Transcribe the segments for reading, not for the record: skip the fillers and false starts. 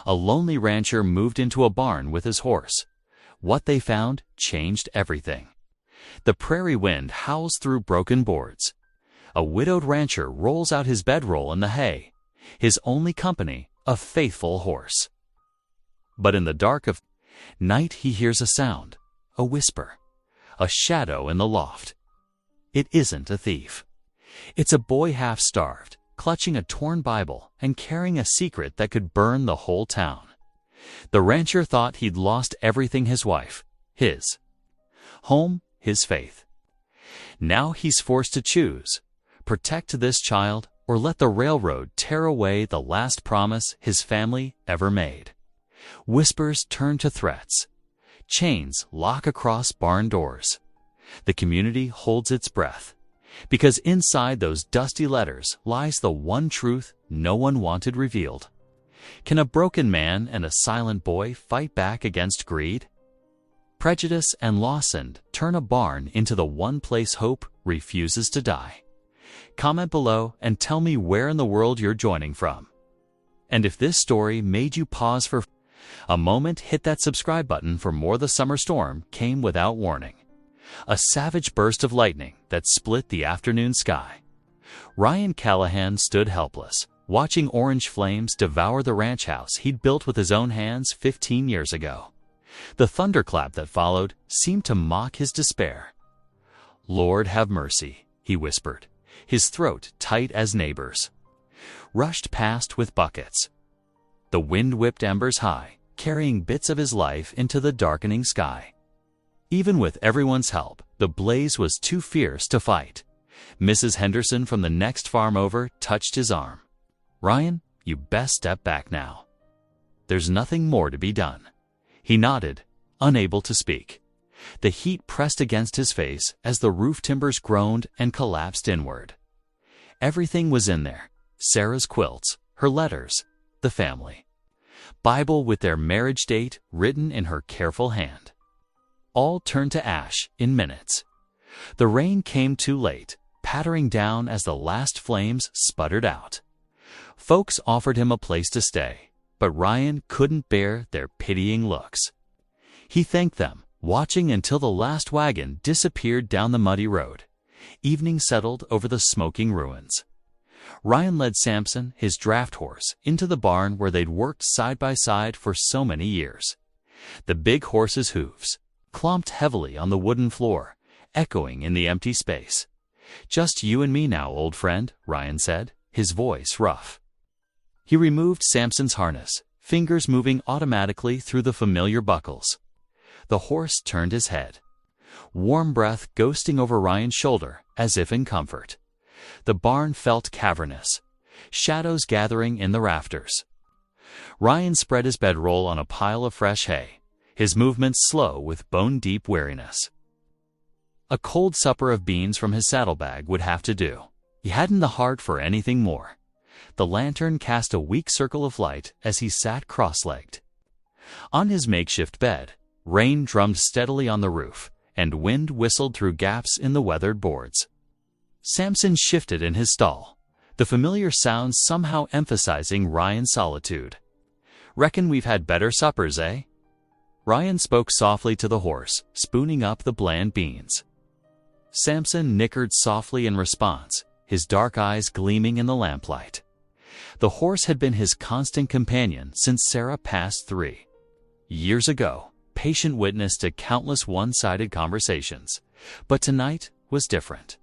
A lonely rancher moved into a barn with his horse. What they found changed everything. The prairie wind howls through broken boards. A widowed rancher rolls out his bedroll in the hay, his only company, a faithful horse. But in the dark of night he hears a sound, a whisper, a shadow in the loft. It isn't a thief. It's a boy half-starved, clutching a torn Bible and carrying a secret that could burn the whole town. The rancher thought he'd lost everything: his wife, his home, his faith. Now he's forced to choose: protect this child or let the railroad tear away the last promise his family ever made. Whispers turn to threats. Chains lock across barn doors. The community holds its breath, because inside those dusty letters lies the one truth no one wanted revealed. Can a broken man and a silent boy fight back against greed? Prejudice and lawson turn a barn into the one place hope refuses to die. Comment below and tell me where in the world you're joining from. And if this story made you pause for a moment, hit that subscribe button for more. The summer storm came without warning. A savage burst of lightning that split the afternoon sky. Ryan Callahan stood helpless, watching orange flames devour the ranch house he'd built with his own hands 15 years ago. The thunderclap that followed seemed to mock his despair. "Lord, have mercy," he whispered, his throat tight as neighbors. Rushed past with buckets. The wind whipped embers high, carrying bits of his life into the darkening sky. Even with everyone's help, the blaze was too fierce to fight. Mrs. Henderson from the next farm over touched his arm. "Ryan, you best step back now. There's nothing more to be done." He nodded, unable to speak. The heat pressed against his face as the roof timbers groaned and collapsed inward. Everything was in there: Sarah's quilts, her letters, the family Bible with their marriage date written in her careful hand. All turned to ash in minutes. The rain came too late, pattering down as the last flames sputtered out. Folks offered him a place to stay, but Ryan couldn't bear their pitying looks. He thanked them, watching until the last wagon disappeared down the muddy road. Evening settled over the smoking ruins. Ryan led Samson, his draft horse, into the barn where they'd worked side by side for so many years. The big horse's hooves clomped heavily on the wooden floor, echoing in the empty space. "Just you and me now, old friend," Ryan said, his voice rough. He removed Samson's harness, fingers moving automatically through the familiar buckles. The horse turned his head. Warm breath ghosting over Ryan's shoulder as if in comfort. The barn felt cavernous, shadows gathering in the rafters. Ryan spread his bedroll on a pile of fresh hay, his movements slow with bone-deep weariness. A cold supper of beans from his saddlebag would have to do. He hadn't the heart for anything more. The lantern cast a weak circle of light as he sat cross-legged. On his makeshift bed, rain drummed steadily on the roof, and wind whistled through gaps in the weathered boards. Samson shifted in his stall, the familiar sounds somehow emphasizing Ryan's solitude. "Reckon we've had better suppers, eh?" Ryan spoke softly to the horse, spooning up the bland beans. Samson nickered softly in response, his dark eyes gleaming in the lamplight. The horse had been his constant companion since Sarah passed 3 years ago, patient witness to countless one-sided conversations. But tonight was different.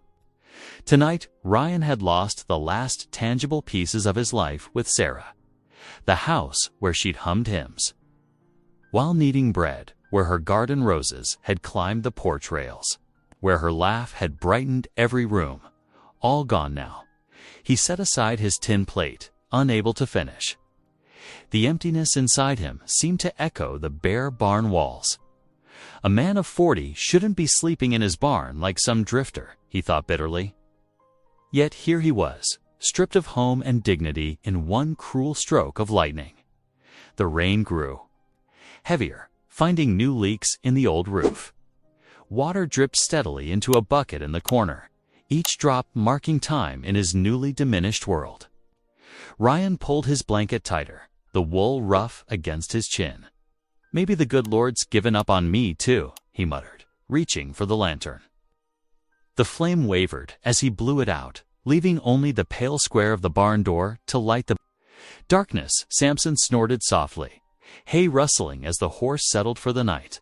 Tonight, Ryan had lost the last tangible pieces of his life with Sarah. The house where she'd hummed hymns while kneading bread, where her garden roses had climbed the porch rails, where her laugh had brightened every room, all gone now. He set aside his tin plate, unable to finish. The emptiness inside him seemed to echo the bare barn walls. A man of 40 shouldn't be sleeping in his barn like some drifter, he thought bitterly. Yet here he was, stripped of home and dignity in one cruel stroke of lightning. The rain grew heavier, finding new leaks in the old roof. Water dripped steadily into a bucket in the corner, each drop marking time in his newly diminished world. Ryan pulled his blanket tighter, the wool rough against his chin. "Maybe the good Lord's given up on me, too," he muttered, reaching for the lantern. The flame wavered as he blew it out, leaving only the pale square of the barn door to light the darkness. Samson snorted softly, hay rustling as the horse settled for the night.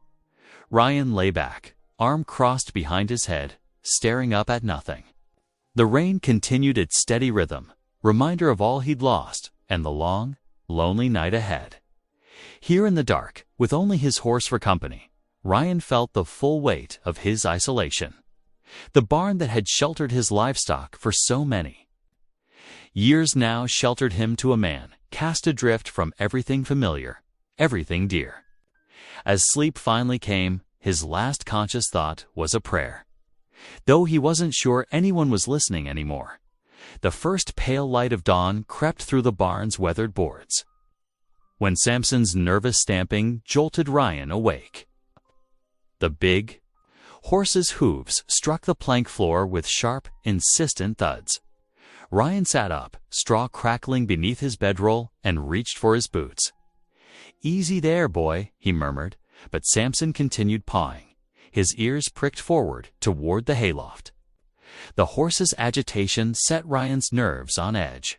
Ryan lay back, arm crossed behind his head, staring up at nothing. The rain continued its steady rhythm, reminder of all he'd lost and the long, lonely night ahead. Here in the dark, with only his horse for company, Ryan felt the full weight of his isolation. The barn that had sheltered his livestock for so many years now sheltered him to a man, cast adrift from everything familiar, everything dear. As sleep finally came, his last conscious thought was a prayer. Though he wasn't sure anyone was listening anymore, the first pale light of dawn crept through the barn's weathered boards. When Samson's nervous stamping jolted Ryan awake, the big horse's hooves struck the plank floor with sharp, insistent thuds. Ryan sat up, straw crackling beneath his bedroll, and reached for his boots. "Easy there, boy," he murmured, but Samson continued pawing, his ears pricked forward toward the hayloft. The horse's agitation set Ryan's nerves on edge.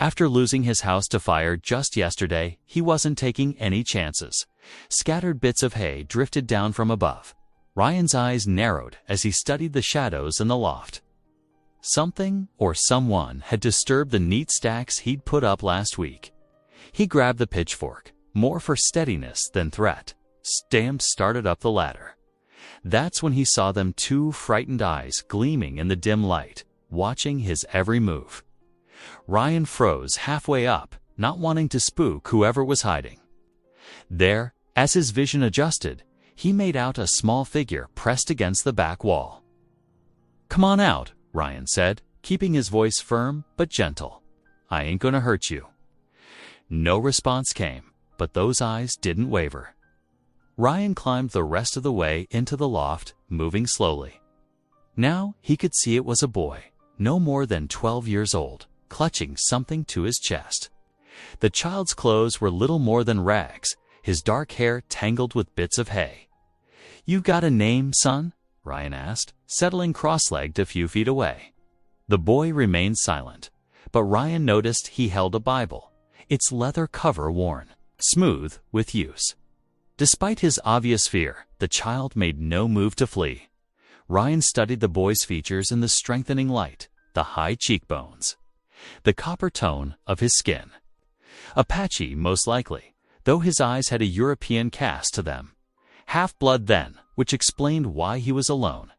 After losing his house to fire just yesterday, he wasn't taking any chances. Scattered bits of hay drifted down from above. Ryan's eyes narrowed as he studied the shadows in the loft. Something or someone had disturbed the neat stacks he'd put up last week. He grabbed the pitchfork, more for steadiness than threat, started up the ladder. That's when he saw them two frightened eyes gleaming in the dim light, watching his every move. Ryan froze halfway up, not wanting to spook whoever was hiding. There, as his vision adjusted, he made out a small figure pressed against the back wall. "Come on out," Ryan said, keeping his voice firm but gentle. "I ain't gonna hurt you." No response came, but those eyes didn't waver. Ryan climbed the rest of the way into the loft, moving slowly. Now he could see it was a boy, no more than 12 years old, clutching something to his chest. The child's clothes were little more than rags, his dark hair tangled with bits of hay. "You got a name, son?" Ryan asked, settling cross-legged a few feet away. The boy remained silent, but Ryan noticed he held a Bible, its leather cover worn, smooth with use. Despite his obvious fear, the child made no move to flee. Ryan studied the boy's features in the strengthening light, the high cheekbones, the copper tone of his skin. Apache, most likely, though his eyes had a European cast to them. Half-blood then, which explained why he was alone.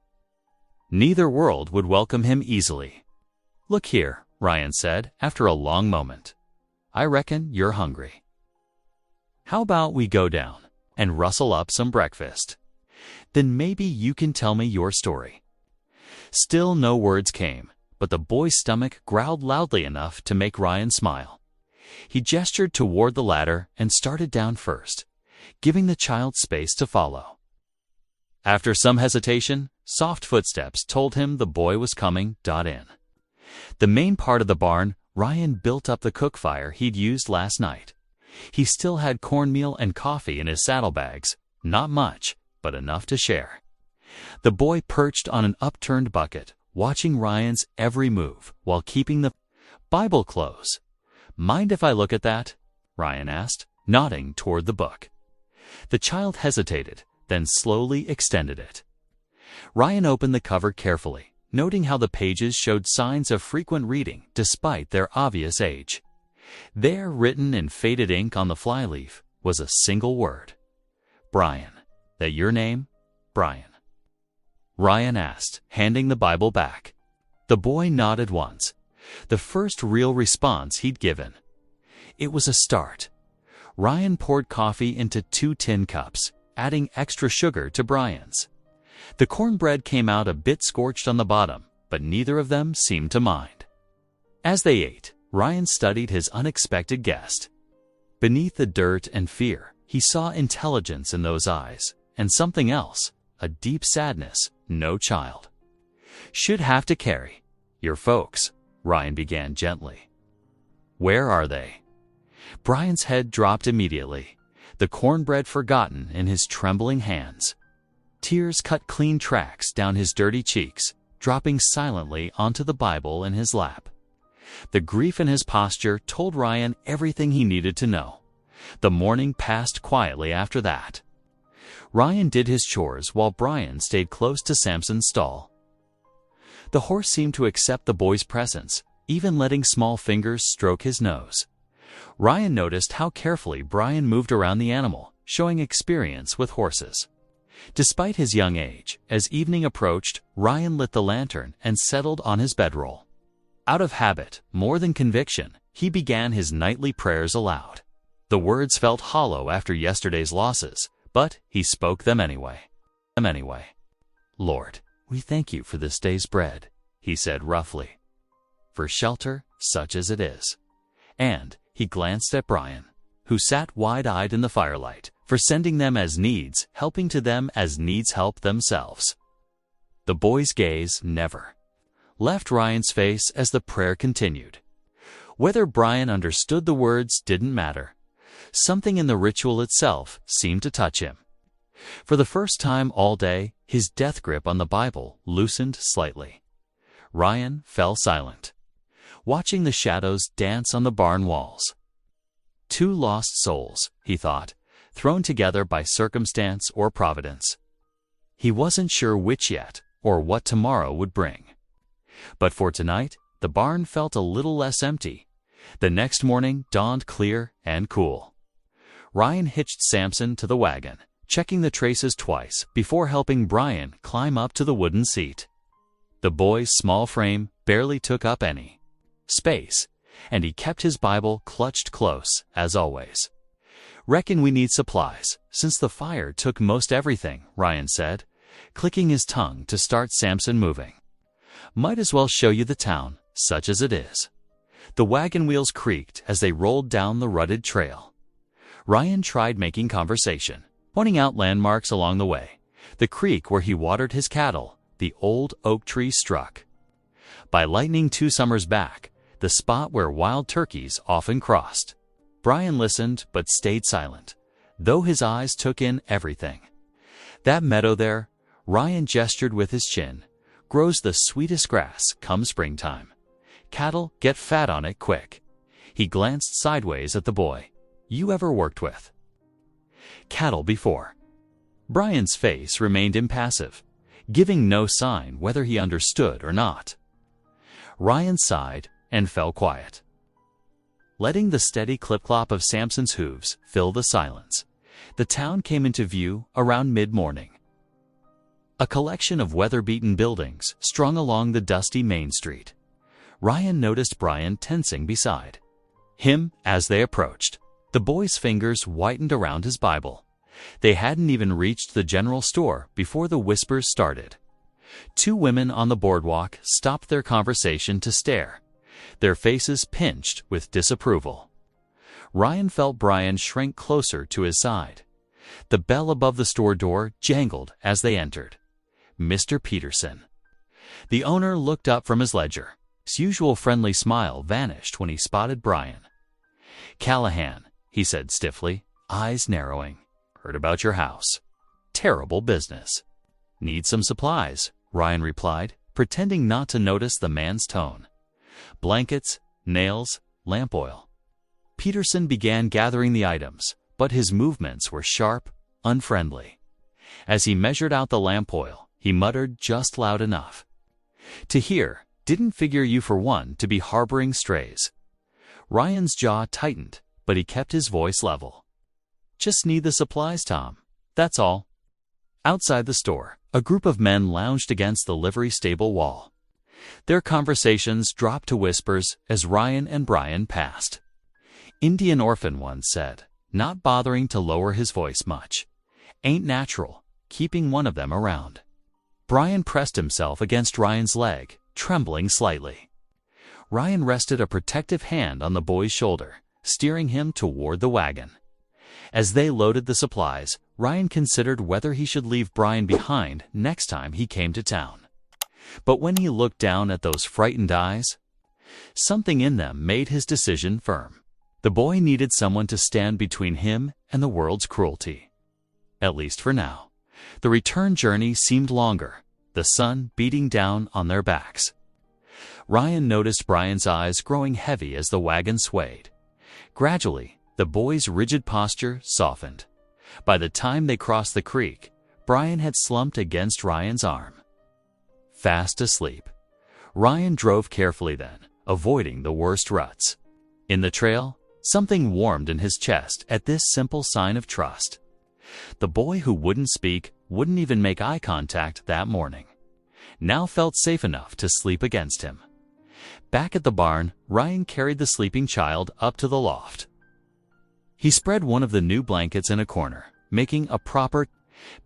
Neither world would welcome him easily. "Look here," Ryan said after a long moment. "I reckon you're hungry. How about we go down and rustle up some breakfast? Then maybe you can tell me your story." Still no words came, but the boy's stomach growled loudly enough to make Ryan smile. He gestured toward the ladder and started down first, giving the child space to follow. After some hesitation, soft footsteps told him the boy was coming in. The main part of the barn, Ryan built up the cook fire he'd used last night. He still had cornmeal and coffee in his saddlebags, not much, but enough to share. The boy perched on an upturned bucket, watching Ryan's every move while keeping the Bible close. "Mind if I look at that?" Ryan asked, nodding toward the book. The child hesitated, then slowly extended it. Ryan opened the cover carefully, noting how the pages showed signs of frequent reading despite their obvious age. There, written in faded ink on the flyleaf, was a single word. "Brian. That your name, Brian?" Ryan asked, handing the Bible back. The boy nodded once, the first real response he'd given. It was a start. Ryan poured coffee into 2 tin cups, adding extra sugar to Brian's. The cornbread came out a bit scorched on the bottom, but neither of them seemed to mind. As they ate, Ryan studied his unexpected guest. Beneath the dirt and fear, he saw intelligence in those eyes, and something else, a deep sadness no child should have to carry. "Your folks," Ryan began gently. "Where are they?" Brian's head dropped immediately, the cornbread forgotten in his trembling hands. Tears cut clean tracks down his dirty cheeks, dropping silently onto the Bible in his lap. The grief in his posture told Ryan everything he needed to know. The morning passed quietly after that. Ryan did his chores while Brian stayed close to Samson's stall. The horse seemed to accept the boy's presence, even letting small fingers stroke his nose. Ryan noticed how carefully Brian moved around the animal, showing experience with horses. Despite his young age, as evening approached, Ryan lit the lantern and settled on his bedroll. Out of habit, more than conviction, he began his nightly prayers aloud. The words felt hollow after yesterday's losses, but he spoke them anyway. "Lord, we thank you for this day's bread," he said roughly, "for shelter such as it is." And he glanced at Brian, who sat wide-eyed in the firelight, for sending them as needs, helping to them as needs help themselves. The boy's gaze never left Ryan's face as the prayer continued. Whether Brian understood the words didn't matter. Something in the ritual itself seemed to touch him. For the first time all day, his death grip on the Bible loosened slightly. Ryan fell silent, watching the shadows dance on the barn walls. Two lost souls, he thought, thrown together by circumstance or providence. He wasn't sure which yet, or what tomorrow would bring. But for tonight, the barn felt a little less empty. The next morning dawned clear and cool. Ryan hitched Samson to the wagon, checking the traces twice before helping Brian climb up to the wooden seat. The boy's small frame barely took up any space, and he kept his Bible clutched close, as always. "Reckon we need supplies, since the fire took most everything," Ryan said, clicking his tongue to start Samson moving. "Might as well show you the town, such as it is." The wagon wheels creaked as they rolled down the rutted trail. Ryan tried making conversation, pointing out landmarks along the way, the creek where he watered his cattle, the old oak tree struck by lightning 2 summers back, the spot where wild turkeys often crossed. Brian listened but stayed silent, though his eyes took in everything. "That meadow there," Ryan gestured with his chin, "grows the sweetest grass come springtime. Cattle get fat on it quick." He glanced sideways at the boy. "You ever worked with cattle before?" Brian's face remained impassive, giving no sign whether he understood or not. Ryan sighed and fell quiet, letting the steady clip-clop of Samson's hooves fill the silence. The town came into view around mid-morning. A collection of weather-beaten buildings strung along the dusty main street. Ryan noticed Brian tensing beside him as they approached. The boy's fingers whitened around his Bible. They hadn't even reached the general store before the whispers started. 2 women on the boardwalk stopped their conversation to stare, their faces pinched with disapproval. Ryan felt Brian shrink closer to his side. The bell above the store door jangled as they entered. Mr. Peterson. The owner looked up from his ledger. His usual friendly smile vanished when he spotted Brian. "Callahan," he said stiffly, eyes narrowing. "Heard about your house. Terrible business." "Need some supplies," Ryan replied, pretending not to notice the man's tone. "Blankets, nails, lamp oil." Peterson began gathering the items, but his movements were sharp, unfriendly. As he measured out the lamp oil, he muttered just loud enough to hear, "Didn't figure you for one to be harboring strays." Ryan's jaw tightened, but he kept his voice level. "Just need the supplies, Tom. That's all." Outside the store, a group of men lounged against the livery stable wall. Their conversations dropped to whispers as Ryan and Brian passed. Indian orphan once said, not bothering to lower his voice much. "Ain't natural, keeping one of them around." Brian pressed himself against Ryan's leg, trembling slightly. Ryan rested a protective hand on the boy's shoulder, steering him toward the wagon. As they loaded the supplies, Ryan considered whether he should leave Brian behind next time he came to town. But when he looked down at those frightened eyes, something in them made his decision firm. The boy needed someone to stand between him and the world's cruelty. At least for now. The return journey seemed longer, the sun beating down on their backs. Ryan noticed Brian's eyes growing heavy as the wagon swayed. Gradually, the boy's rigid posture softened. By the time they crossed the creek, Brian had slumped against Ryan's arm. Fast asleep. Ryan drove carefully then, avoiding the worst ruts. In the trail, something warmed in his chest at this simple sign of trust. The boy who wouldn't speak, wouldn't even make eye contact that morning, now felt safe enough to sleep against him. Back at the barn, Ryan carried the sleeping child up to the loft. He spread one of the new blankets in a corner, making a proper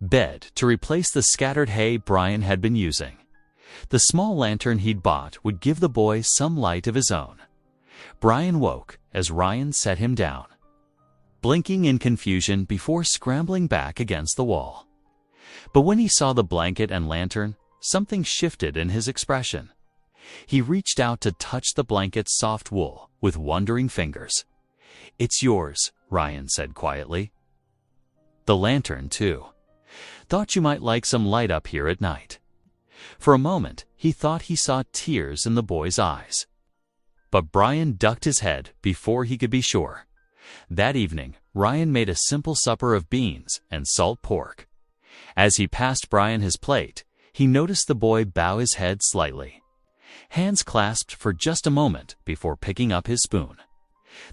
bed to replace the scattered hay Brian had been using. The small lantern he'd bought would give the boy some light of his own. Brian woke as Ryan set him down, blinking in confusion before scrambling back against the wall. But when he saw the blanket and lantern, something shifted in his expression. He reached out to touch the blanket's soft wool with wondering fingers. "It's yours," Ryan said quietly. "The lantern, too. Thought you might like some light up here at night." For a moment, he thought he saw tears in the boy's eyes. But Brian ducked his head before he could be sure. That evening, Ryan made a simple supper of beans and salt pork. As he passed Brian his plate, he noticed the boy bow his head slightly. Hands clasped for just a moment before picking up his spoon.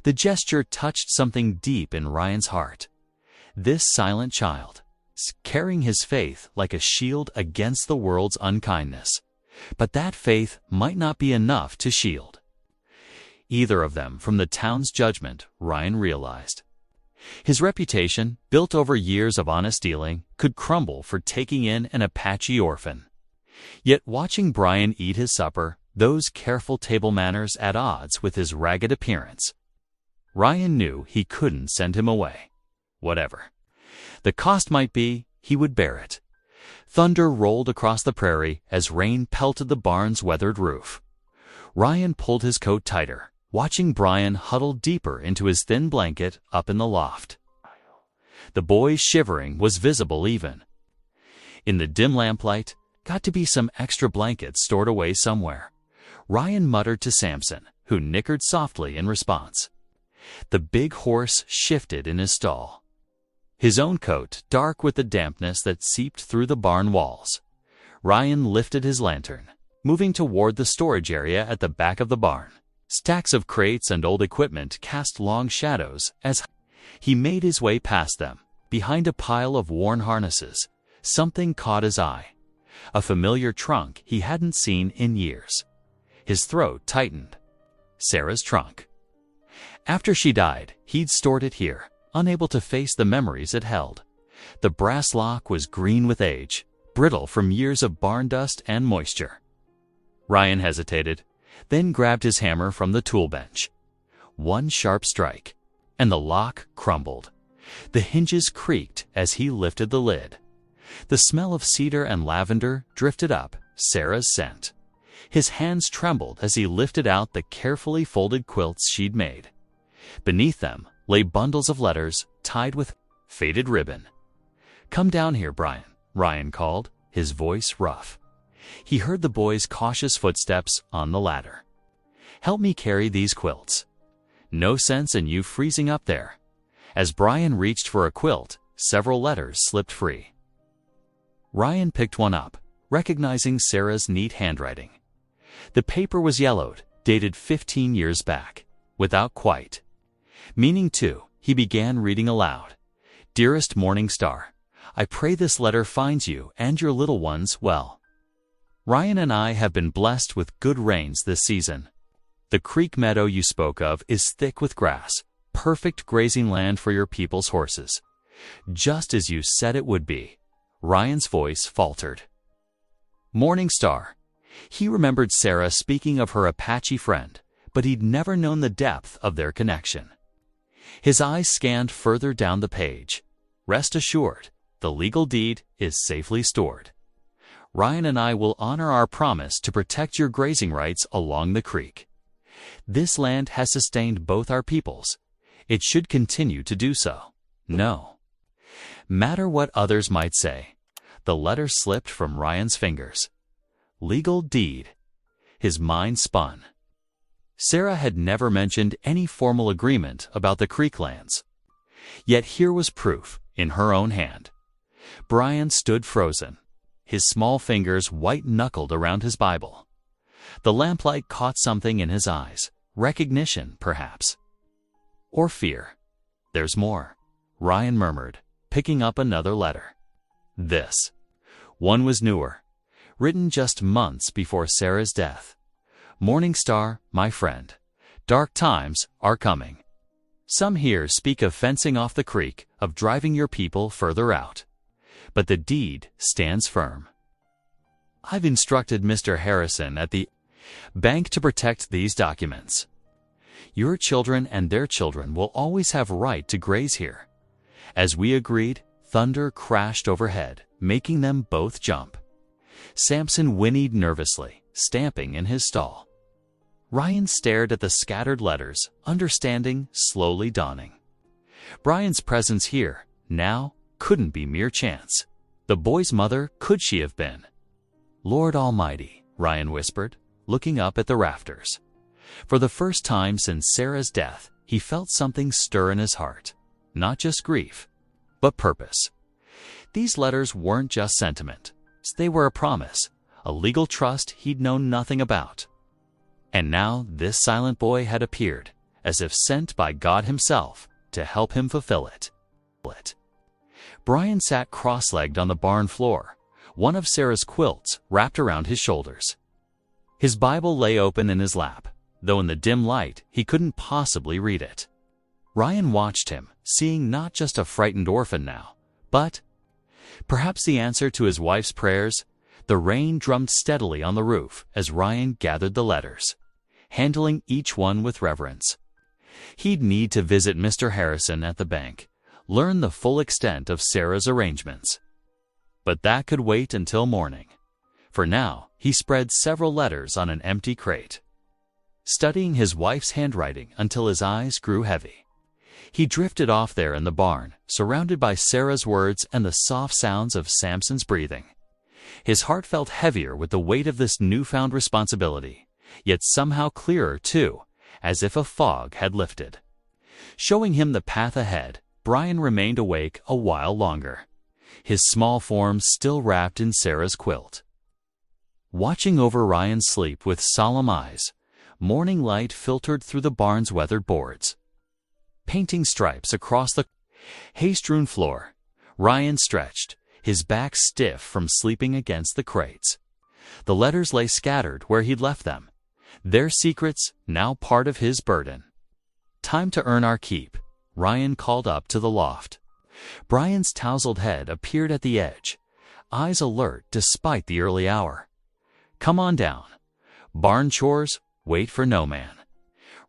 The gesture touched something deep in Ryan's heart. This silent child, carrying his faith like a shield against the world's unkindness. But that faith might not be enough to shield either of them from the town's judgment, Ryan realized. His reputation, built over years of honest dealing, could crumble for taking in an Apache orphan. Yet watching Brian eat his supper, those careful table manners at odds with his ragged appearance, Ryan knew he couldn't send him away. Whatever the cost might be, he would bear it. Thunder rolled across the prairie as rain pelted the barn's weathered roof. Ryan pulled his coat tighter, watching Brian huddle deeper into his thin blanket up in the loft. The boy's shivering was visible even. In the dim lamplight, got to be some extra blankets stored away somewhere. Ryan muttered to Samson, who nickered softly in response. The big horse shifted in his stall, his own coat dark with the dampness that seeped through the barn walls. Ryan lifted his lantern, moving toward the storage area at the back of the barn. Stacks of crates and old equipment cast long shadows as he made his way past them. Behind a pile of worn harnesses, something caught his eye. A familiar trunk he hadn't seen in years. His throat tightened. Sarah's trunk. After she died, he'd stored it here, unable to face the memories it held. The brass lock was green with age, brittle from years of barn dust and moisture. Ryan hesitated, then grabbed his hammer from the tool bench. One sharp strike, and the lock crumbled. The hinges creaked as he lifted the lid. The smell of cedar and lavender drifted up, Sarah's scent. His hands trembled as he lifted out the carefully folded quilts she'd made. Beneath them lay bundles of letters tied with faded ribbon. "Come down here, Brian," Ryan called, his voice rough. He heard the boy's cautious footsteps on the ladder. "Help me carry these quilts. No sense in you freezing up there." As Brian reached for a quilt, several letters slipped free. Ryan picked one up, recognizing Sarah's neat handwriting. The paper was yellowed, dated 15 years back, without quite meaning to. He began reading aloud. "Dearest Morning Star, I pray this letter finds you and your little ones well. Ryan and I have been blessed with good rains this season. The creek meadow you spoke of is thick with grass, perfect grazing land for your people's horses. Just as you said it would be." Ryan's voice faltered. Morning Star. He remembered Sarah speaking of her Apache friend, but he'd never known the depth of their connection. His eyes scanned further down the page. "Rest assured, the legal deed is safely stored. Ryan and I will honor our promise to protect your grazing rights along the creek. This land has sustained both our peoples. it should continue to do so. No matter what others might say, the letter slipped from Ryan's fingers. Legal deed. His mind spun. Sarah had never mentioned any formal agreement about the Creek lands. Yet here was proof in her own hand. Brian stood frozen, his small fingers white-knuckled around his Bible. The lamplight caught something in his eyes, recognition, perhaps. Or fear. There's more, Ryan murmured, picking up another letter. This one was newer, written just months before Sarah's death. Morning Star, my friend. Dark times are coming. Some here speak of fencing off the creek, of driving your people further out. But the deed stands firm. I've instructed Mr. Harrison at the bank to protect these documents. Your children and their children will always have right to graze here. As we agreed, thunder crashed overhead, making them both jump. Samson whinnied nervously, stamping in his stall. Ryan stared at the scattered letters, understanding slowly dawning. Brian's presence here, now, couldn't be mere chance. The boy's mother, could she have been? Lord Almighty, Ryan whispered, looking up at the rafters. For the first time since Sarah's death, he felt something stir in his heart. Not just grief, but purpose. These letters weren't just sentiment. They were a promise, a legal trust he'd known nothing about. And now this silent boy had appeared, as if sent by God himself to help him fulfill it. Brian sat cross-legged on the barn floor, one of Sarah's quilts wrapped around his shoulders. His Bible lay open in his lap, though in the dim light he couldn't possibly read it. Ryan watched him, seeing not just a frightened orphan now, but perhaps the answer to his wife's prayers. The rain drummed steadily on the roof as Ryan gathered the letters, handling each one with reverence. He'd need to visit Mr. Harrison at the bank, learn the full extent of Sarah's arrangements. But that could wait until morning. For now, he spread several letters on an empty crate, studying his wife's handwriting until his eyes grew heavy. He drifted off there in the barn, surrounded by Sarah's words and the soft sounds of Samson's breathing. His heart felt heavier with the weight of this newfound responsibility, yet somehow clearer too, as if a fog had lifted. Showing him the path ahead, Brian remained awake a while longer, his small form still wrapped in Sarah's quilt. Watching over Ryan's sleep with solemn eyes, morning light filtered through the barn's weathered boards, painting stripes across the hay-strewn floor. Ryan stretched, his back stiff from sleeping against the crates. The letters lay scattered where he'd left them, their secrets now part of his burden. Time to earn our keep, Ryan called up to the loft. Brian's tousled head appeared at the edge, eyes alert despite the early hour. Come on down. Barn chores wait for no man.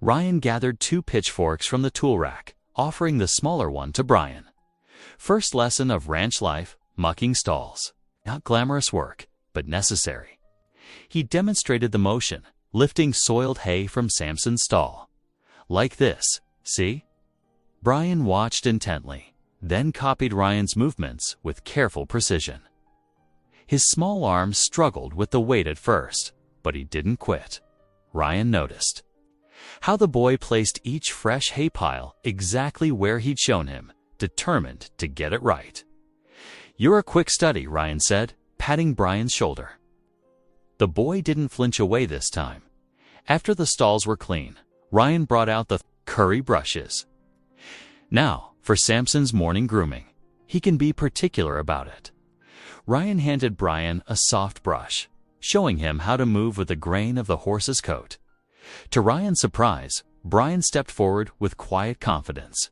Ryan gathered 2 pitchforks from the tool rack, offering the smaller one to Brian. First lesson of ranch life, mucking stalls. Not glamorous work, but necessary. He demonstrated the motion, lifting soiled hay from Samson's stall. Like this, see? Brian watched intently, then copied Ryan's movements with careful precision. His small arms struggled with the weight at first, but he didn't quit. Ryan noticed how the boy placed each fresh hay pile exactly where he'd shown him, determined to get it right. You're a quick study, Ryan said, patting Brian's shoulder. The boy didn't flinch away this time. After the stalls were clean, Ryan brought out the curry brushes. Now, for Samson's morning grooming. He can be particular about it. Ryan handed Brian a soft brush, showing him how to move with the grain of the horse's coat. To Ryan's surprise, Brian stepped forward with quiet confidence.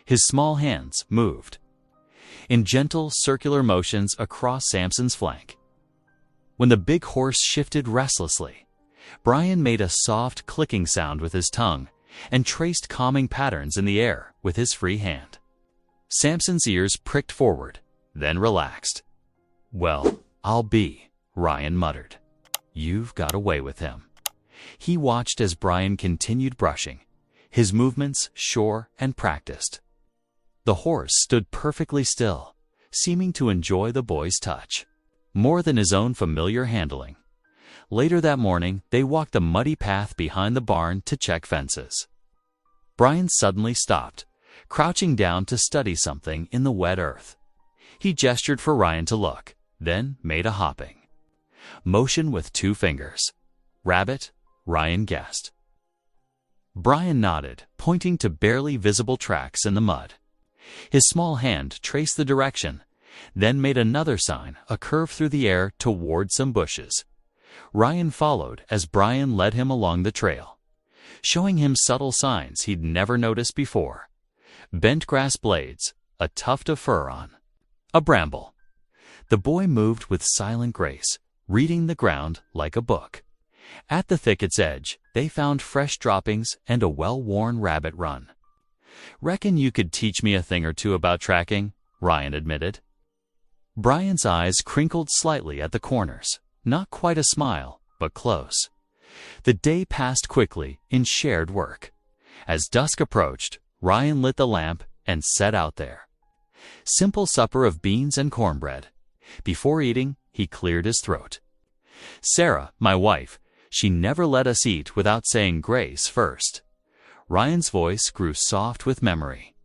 His small hands moved in gentle circular motions across Samson's flank. When the big horse shifted restlessly, Brian made a soft clicking sound with his tongue and traced calming patterns in the air with his free hand. Samson's ears pricked forward, then relaxed. Well, I'll be, Ryan muttered. You've got away with him. He watched as Brian continued brushing, his movements sure and practiced. The horse stood perfectly still, seeming to enjoy the boy's touch, more than his own familiar handling. Later that morning, they walked the muddy path behind the barn to check fences. Brian suddenly stopped, crouching down to study something in the wet earth. He gestured for Ryan to look, then made a hopping motion with 2 fingers. Rabbit, Ryan guessed. Brian nodded, pointing to barely visible tracks in the mud. His small hand traced the direction, then made another sign, a curve through the air toward some bushes. Ryan followed as Brian led him along the trail, showing him subtle signs he'd never noticed before. Bent grass blades, a tuft of fur on a bramble. The boy moved with silent grace, reading the ground like a book. At the thicket's edge, they found fresh droppings and a well-worn rabbit run. "Reckon you could teach me a thing or two about tracking," Ryan admitted. Brian's eyes crinkled slightly at the corners. Not quite a smile, but close. The day passed quickly in shared work. As dusk approached, Ryan lit the lamp and set out there. Simple supper of beans and cornbread. Before eating, he cleared his throat. Sarah, my wife, she never let us eat without saying grace first. Ryan's voice grew soft with memory.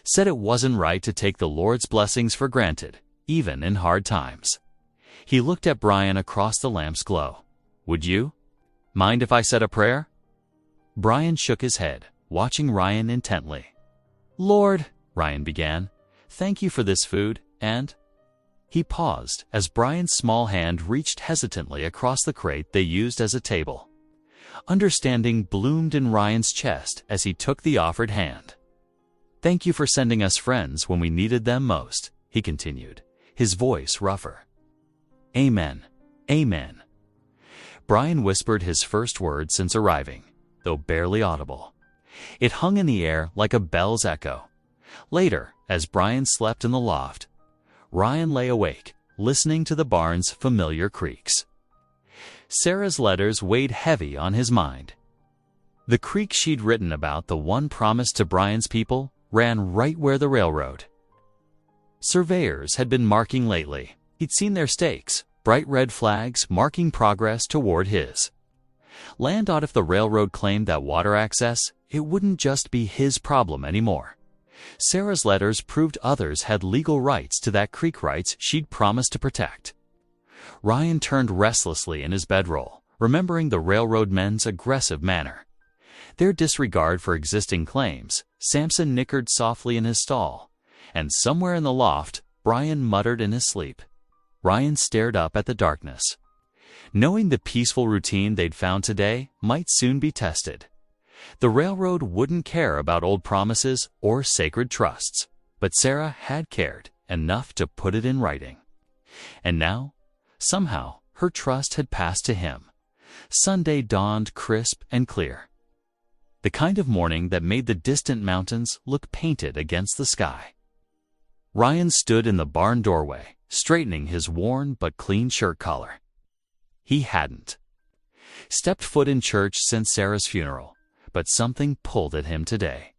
Said it wasn't right to take the Lord's blessings for granted, even in hard times. He looked at Brian across the lamp's glow. "Would you mind if I said a prayer?" Brian shook his head, watching Ryan intently. "Lord," Ryan began, "thank you for this food, and—" He paused as Brian's small hand reached hesitantly across the crate they used as a table. Understanding bloomed in Ryan's chest as he took the offered hand. "Thank you for sending us friends when we needed them most," he continued, his voice rougher. "Amen. Amen." Brian whispered his first word since arriving, though barely audible. It hung in the air like a bell's echo. Later, as Brian slept in the loft, Ryan lay awake, listening to the barn's familiar creaks. Sarah's letters weighed heavy on his mind. The creek she'd written about, the one promised to Brian's people, ran right where the railroad. Surveyors had been marking lately. He'd seen their stakes, bright red flags marking progress toward his land. Ought if the railroad claimed that water access, it wouldn't just be his problem anymore. Sarah's letters proved others had legal rights to that creek, rights she'd promised to protect. Ryan turned restlessly in his bedroll, remembering the railroad men's aggressive manner. Their disregard for existing claims. Samson nickered softly in his stall, and somewhere in the loft, Brian muttered in his sleep. Ryan stared up at the darkness, knowing the peaceful routine they'd found today might soon be tested. The railroad wouldn't care about old promises or sacred trusts, but Sarah had cared enough to put it in writing. And now, somehow, her trust had passed to him. Sunday dawned crisp and clear. The kind of morning that made the distant mountains look painted against the sky. Ryan stood in the barn doorway, straightening his worn but clean shirt collar. He hadn't stepped foot in church since Sarah's funeral, but something pulled at him today.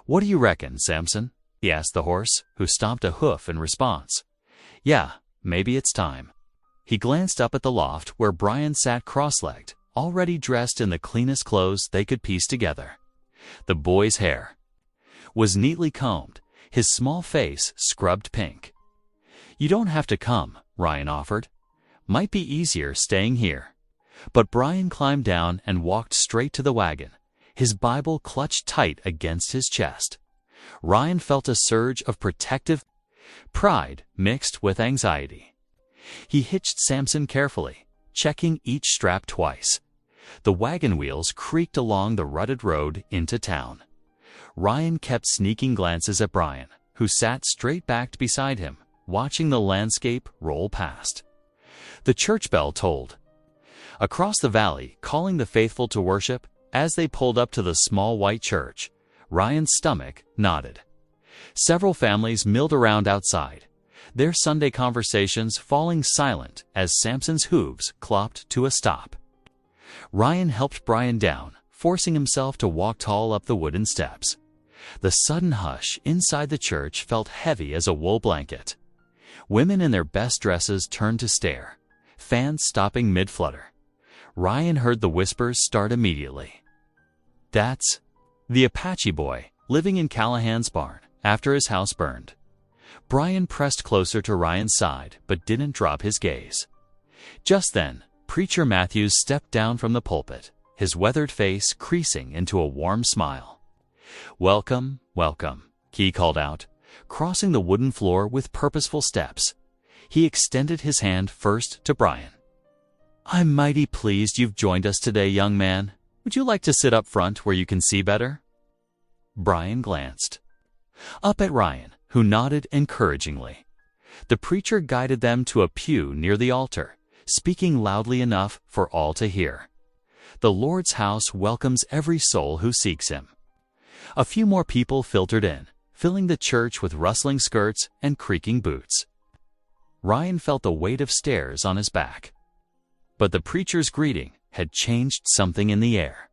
"What do you reckon, Samson?" he asked the horse, who stomped a hoof in response. "Yeah, maybe it's time." He glanced up at the loft where Brian sat cross-legged, already dressed in the cleanest clothes they could piece together. The boy's hair was neatly combed, his small face scrubbed pink. "You don't have to come," Ryan offered. "Might be easier staying here." But Brian climbed down and walked straight to the wagon, his Bible clutched tight against his chest. Ryan felt a surge of protective pride mixed with anxiety. He hitched Samson carefully, checking each strap twice. The wagon wheels creaked along the rutted road into town. Ryan kept sneaking glances at Brian, who sat straight-backed beside him, watching the landscape roll past. The church bell tolled across the valley, calling the faithful to worship. As they pulled up to the small white church, Ryan's stomach nodded. Several families milled around outside, their Sunday conversations falling silent as Samson's hooves clopped to a stop. Ryan helped Brian down, forcing himself to walk tall up the wooden steps. The sudden hush inside the church felt heavy as a wool blanket. Women in their best dresses turned to stare, fans stopping mid-flutter. Ryan heard the whispers start immediately. "That's the Apache boy living in Callahan's barn after his house burned." Brian pressed closer to Ryan's side but didn't drop his gaze. Just then, Preacher Matthews stepped down from the pulpit, his weathered face creasing into a warm smile. "Welcome, welcome," he called out, crossing the wooden floor with purposeful steps. He extended his hand first to Brian. "I'm mighty pleased you've joined us today, young man. Would you like to sit up front where you can see better?" Brian glanced up at Ryan, who nodded encouragingly. The preacher guided them to a pew near the altar, speaking loudly enough for all to hear. "The Lord's house welcomes every soul who seeks him." A few more people filtered in, filling the church with rustling skirts and creaking boots. Ryan felt the weight of stares on his back. But the preacher's greeting had changed something in the air.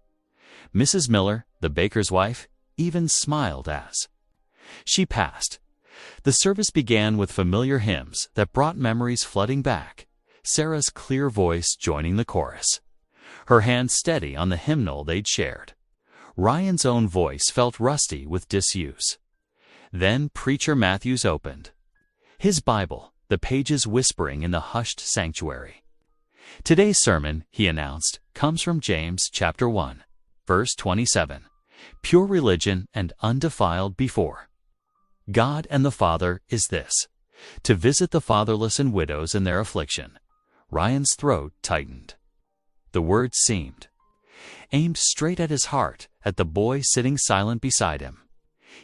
Mrs. Miller, the baker's wife, even smiled as she passed. The service began with familiar hymns that brought memories flooding back, Sarah's clear voice joining the chorus, her hand steady on the hymnal they'd shared. Ryan's own voice felt rusty with disuse. Then Preacher Matthews opened his Bible, the pages whispering in the hushed sanctuary. "Today's sermon," he announced, "comes from James chapter 1, verse 27. Pure religion and undefiled before God and the Father is this, to visit the fatherless and widows in their affliction." Ryan's throat tightened. The words seemed aimed straight at his heart, at the boy sitting silent beside him.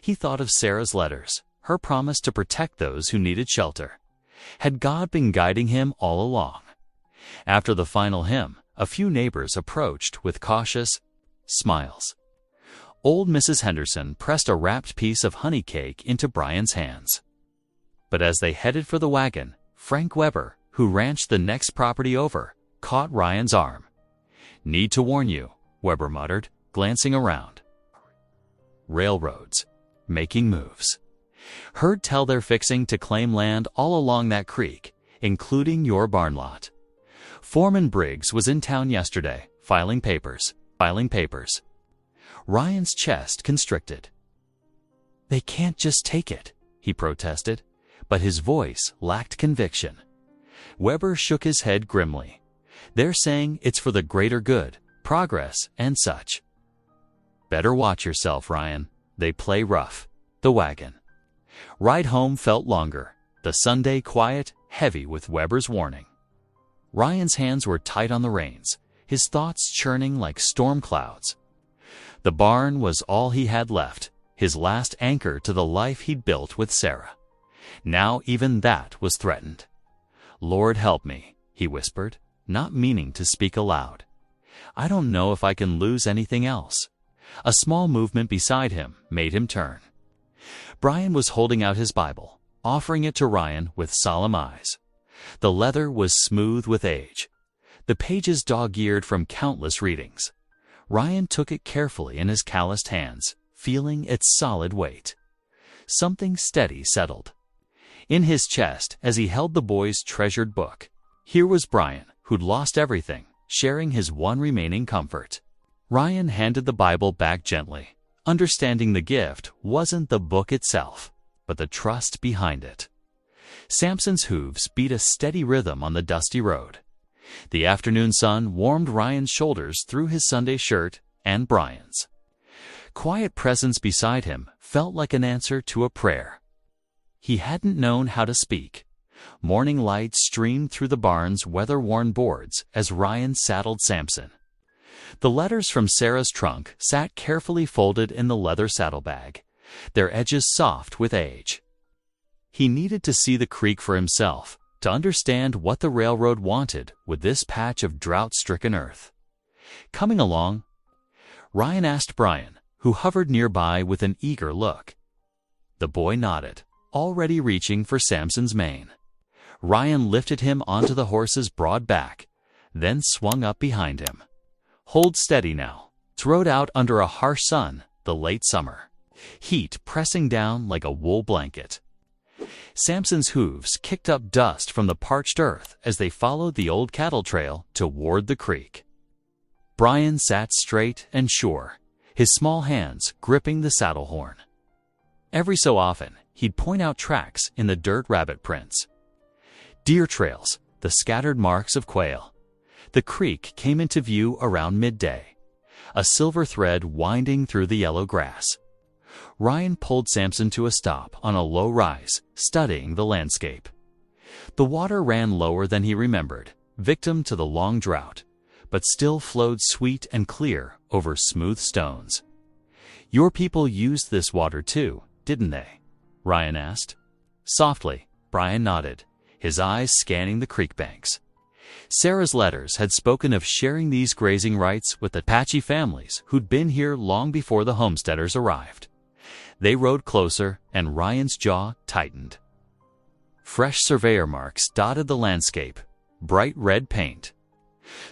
He thought of Sarah's letters, her promise to protect those who needed shelter. Had God been guiding him all along? After the final hymn, a few neighbors approached with cautious smiles. Old Mrs. Henderson pressed a wrapped piece of honey cake into Brian's hands. But as they headed for the wagon, Frank Weber, who ranched the next property over, caught Ryan's arm. "Need to warn you," Weber muttered, glancing around. "Railroads. Making moves. Heard tell they're fixing to claim land all along that creek, including your barn lot. Foreman Briggs was in town yesterday, filing papers. Ryan's chest constricted. "They can't just take it," he protested, but his voice lacked conviction. Weber shook his head grimly. "They're saying it's for the greater good, progress, and such." "Better watch yourself, Ryan. They play rough." The wagon ride home felt longer, the Sunday quiet, heavy with Weber's warning. Ryan's hands were tight on the reins, his thoughts churning like storm clouds. The barn was all he had left, his last anchor to the life he'd built with Sarah. Now even that was threatened. "Lord help me," he whispered, not meaning to speak aloud. "I don't know if I can lose anything else." A small movement beside him made him turn. Brian was holding out his Bible, offering it to Ryan with solemn eyes. The leather was smooth with age, the pages dog-eared from countless readings. Ryan took it carefully in his calloused hands, feeling its solid weight. Something steady settled in his chest as he held the boy's treasured book. Here was Brian, who'd lost everything, sharing his one remaining comfort. Ryan handed the Bible back gently, understanding the gift wasn't the book itself, but the trust behind it. Samson's hooves beat a steady rhythm on the dusty road. The afternoon sun warmed Ryan's shoulders through his Sunday shirt and Brian's. Quiet presence beside him felt like an answer to a prayer. He hadn't known how to speak. Morning light streamed through the barn's weather-worn boards as Ryan saddled Samson. The letters from Sarah's trunk sat carefully folded in the leather saddlebag, their edges soft with age. He needed to see the creek for himself, to understand what the railroad wanted with this patch of drought-stricken earth. "Coming along?" Ryan asked Brian, who hovered nearby with an eager look. The boy nodded, already reaching for Samson's mane. Ryan lifted him onto the horse's broad back, then swung up behind him. "Hold steady now. rode out under a harsh sun the late summer, heat pressing down like a wool blanket. Samson's hooves kicked up dust from the parched earth as they followed the old cattle trail toward the creek. Brian sat straight and sure, his small hands gripping the saddle horn. Every so often, he'd point out tracks in the dirt rabbit prints. Deer trails, the scattered marks of quail. The creek came into view around midday, a silver thread winding through the yellow grass. Ryan pulled Samson to a stop on a low rise, studying the landscape. The water ran lower than he remembered, victim to the long drought, but still flowed sweet and clear over smooth stones. "Your people used this water too, didn't they?" Ryan asked. Softly, Brian nodded, his eyes scanning the creek banks. Sarah's letters had spoken of sharing these grazing rights with Apache families who'd been here long before the homesteaders arrived. They rode closer, and Ryan's jaw tightened. Fresh surveyor marks dotted the landscape, bright red paint.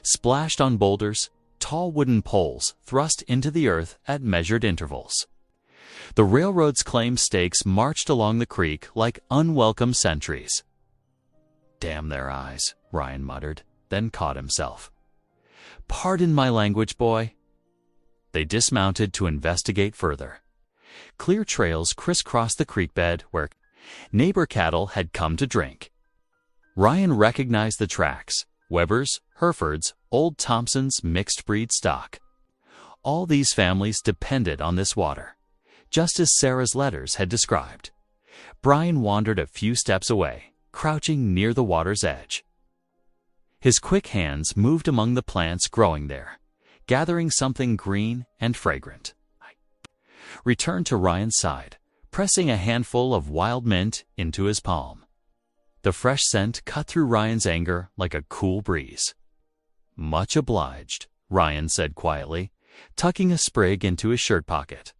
Splashed on boulders, tall wooden poles thrust into the earth at measured intervals. The railroad's claim stakes marched along the creek like unwelcome sentries. "Damn their eyes," Ryan muttered, then caught himself. "Pardon my language, boy." They dismounted to investigate further. Clear trails crisscrossed the creek bed where neighbor cattle had come to drink. Ryan recognized the tracks: Weber's, Hereford's, Old Thompson's mixed-breed stock. All these families depended on this water, just as Sarah's letters had described. Brian wandered a few steps away, crouching near the water's edge. His quick hands moved among the plants growing there, gathering something green and fragrant. Returned to Ryan's side, pressing a handful of wild mint into his palm. The fresh scent cut through Ryan's anger like a cool breeze. "Much obliged," Ryan said quietly, tucking a sprig into his shirt pocket.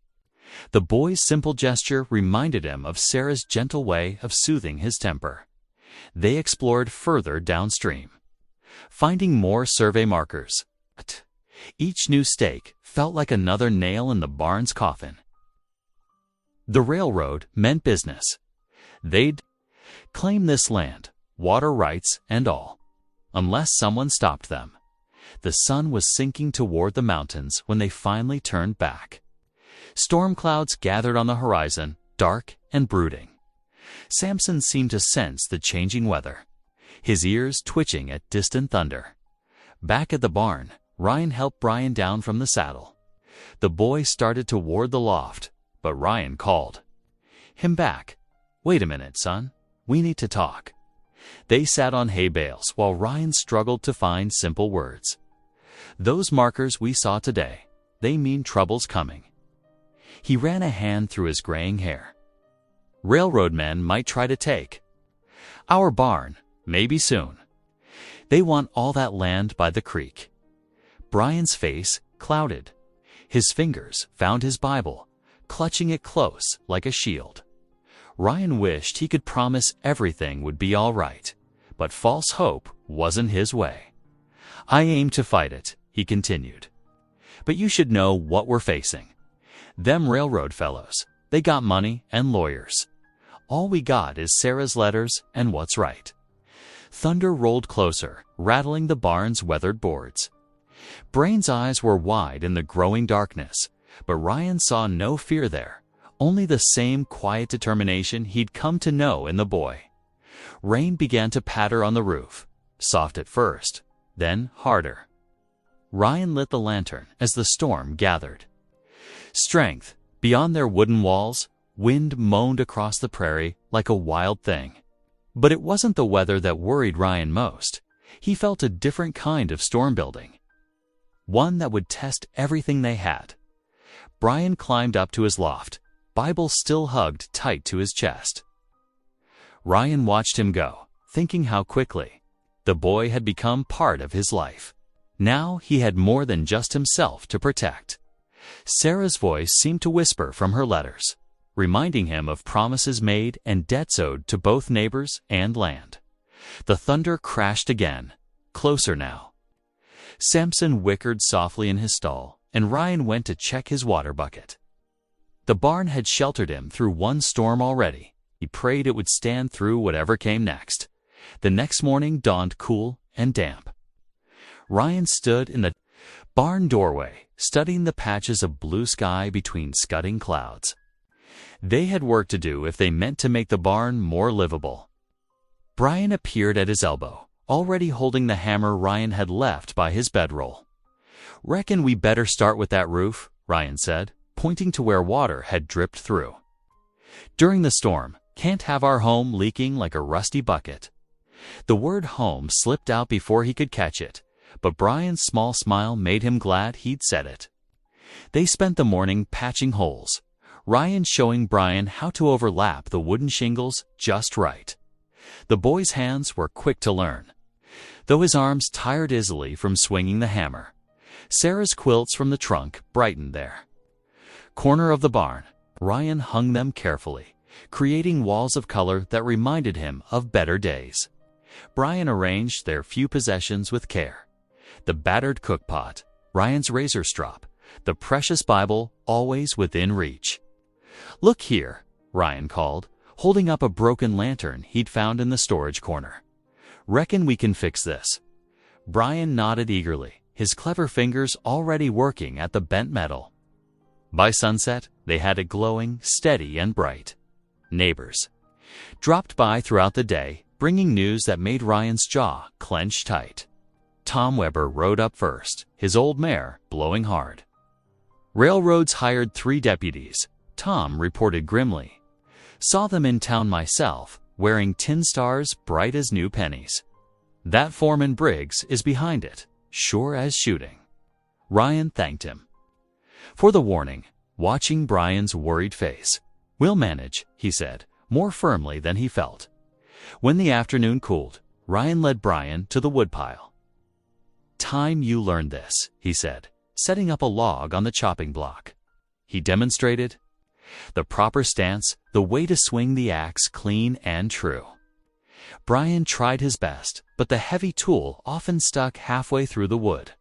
The boy's simple gesture reminded him of Sarah's gentle way of soothing his temper. They explored further downstream, finding more survey markers. Each new stake felt like another nail in the barn's coffin. The railroad meant business. They'd claim this land, water rights and all, unless someone stopped them. The sun was sinking toward the mountains when they finally turned back. Storm clouds gathered on the horizon, dark and brooding. Samson seemed to sense the changing weather, his ears twitching at distant thunder. Back at the barn, Ryan helped Brian down from the saddle. The boy started toward the loft, but Ryan called him back. "Wait a minute, son. We need to talk." They sat on hay bales while Ryan struggled to find simple words. "Those markers we saw today, they mean trouble's coming." He ran a hand through his graying hair. "Railroad men might try to take our barn, maybe soon. They want all that land by the creek." Brian's face clouded. His fingers found his Bible, clutching it close like a shield. Ryan wished he could promise everything would be all right, but false hope wasn't his way. "I aim to fight it," he continued. "But you should know what we're facing. Them railroad fellows, they got money and lawyers. All we got is Sarah's letters and what's right." Thunder rolled closer, rattling the barn's weathered boards. Brain's eyes were wide in the growing darkness, but Ryan saw no fear there, only the same quiet determination he'd come to know in the boy. Rain began to patter on the roof, soft at first, then harder. Ryan lit the lantern as the storm gathered. Strength, beyond their wooden walls, wind moaned across the prairie like a wild thing. But it wasn't the weather that worried Ryan most. He felt a different kind of storm building, one that would test everything they had. Brian climbed up to his loft, Bible still hugged tight to his chest. Ryan watched him go, thinking how quickly the boy had become part of his life. Now he had more than just himself to protect. Sarah's voice seemed to whisper from her letters, reminding him of promises made and debts owed to both neighbors and land. The thunder crashed again, closer now. Samson whickered softly in his stall, and Ryan went to check his water bucket. The barn had sheltered him through one storm already. He prayed it would stand through whatever came next. The next morning dawned cool and damp. Ryan stood in the barn doorway, studying the patches of blue sky between scudding clouds. They had work to do if they meant to make the barn more livable. Brian appeared at his elbow, already holding the hammer Ryan had left by his bedroll. "Reckon we better start with that roof," Ryan said, pointing to where water had dripped through. "During the storm, can't have our home leaking like a rusty bucket." The word home slipped out before he could catch it, but Brian's small smile made him glad he'd said it. They spent the morning patching holes, Ryan showing Brian how to overlap the wooden shingles just right. The boy's hands were quick to learn, though his arms tired easily from swinging the hammer. Sarah's quilts from the trunk brightened there. Corner of the barn, Ryan hung them carefully, creating walls of color that reminded him of better days. Brian arranged their few possessions with care. The battered cookpot, Ryan's razor strop, the precious Bible always within reach. "Look here," Ryan called, holding up a broken lantern he'd found in the storage corner. "Reckon we can fix this." Brian nodded eagerly, his clever fingers already working at the bent metal. By sunset, they had it glowing, steady, and bright. Neighbors dropped by throughout the day, bringing news that made Ryan's jaw clench tight. Tom Weber rode up first, his old mare blowing hard. "Railroads hired 3 deputies," Tom reported grimly. "Saw them in town myself, wearing tin stars bright as new pennies. That Foreman Briggs is behind it, sure as shooting." Ryan thanked him for the warning, watching Brian's worried face. "We'll manage," he said, more firmly than he felt. When the afternoon cooled, Ryan led Brian to the woodpile. "Time you learned this," he said, setting up a log on the chopping block. He demonstrated the proper stance, the way to swing the axe clean and true. Brian tried his best, but the heavy tool often stuck halfway through the wood.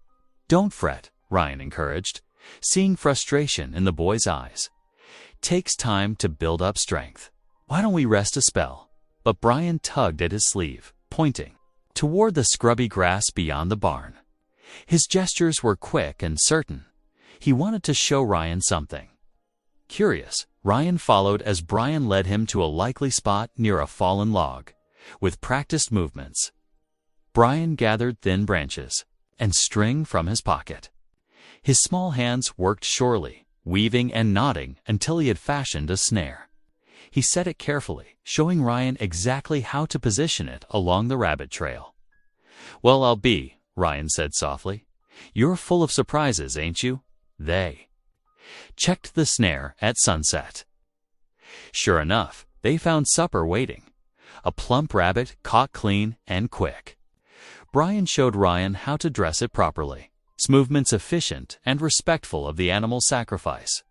"Don't fret," Ryan encouraged, seeing frustration in the boy's eyes. "Takes time to build up strength. Why don't we rest a spell?" But Brian tugged at his sleeve, pointing toward the scrubby grass beyond the barn. His gestures were quick and certain. He wanted to show Ryan something. Curious, Ryan followed as Brian led him to a likely spot near a fallen log. With practiced movements, Brian gathered thin branches and string from his pocket. His small hands worked surely, weaving and knotting until he had fashioned a snare. He set it carefully, showing Ryan exactly how to position it along the rabbit trail. "Well, I'll be," Ryan said softly. "You're full of surprises, ain't you?" They checked the snare at sunset. Sure enough, they found supper waiting. A plump rabbit caught clean and quick. Brian showed Ryan how to dress it properly, its movements efficient and respectful of the animal's sacrifice.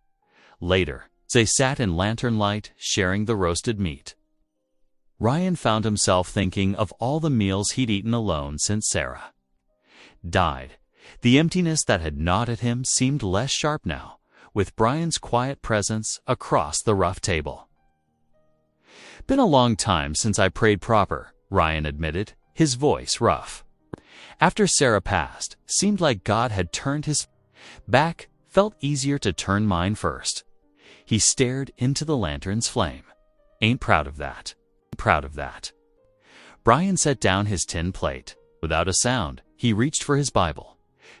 Later, they sat in lantern light, sharing the roasted meat. Ryan found himself thinking of all the meals he'd eaten alone since Sarah died. The emptiness that had gnawed at him seemed less sharp now, with Brian's quiet presence across the rough table. "Been a long time since I prayed proper," Ryan admitted, his voice rough. "After Sarah passed, seemed like God had turned his back, felt easier to turn mine first." He stared into the lantern's flame. "Ain't proud of that. Proud of that." Brian set down his tin plate. Without a sound, he reached for his Bible,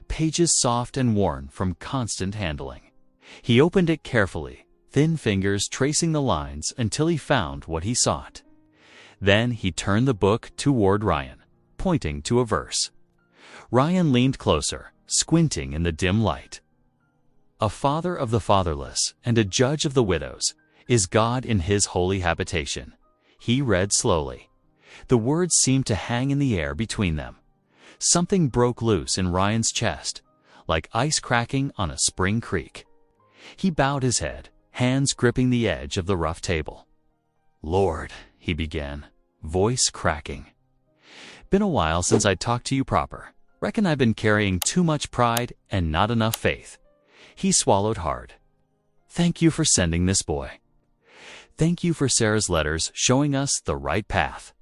pages soft and worn from constant handling. He opened it carefully, thin fingers tracing the lines until he found what he sought. Then he turned the book toward Ryan, pointing to a verse. Ryan leaned closer, squinting in the dim light. "A father of the fatherless and a judge of the widows is God in his holy habitation," he read slowly. The words seemed to hang in the air between them. Something broke loose in Ryan's chest, like ice cracking on a spring creek. He bowed his head, hands gripping the edge of the rough table. "Lord," he began, voice cracking. "Been a while since I talked to you proper. Reckon I've been carrying too much pride and not enough faith." He swallowed hard. Thank you for sending this boy. Thank you for Sarah's letters showing us the right path.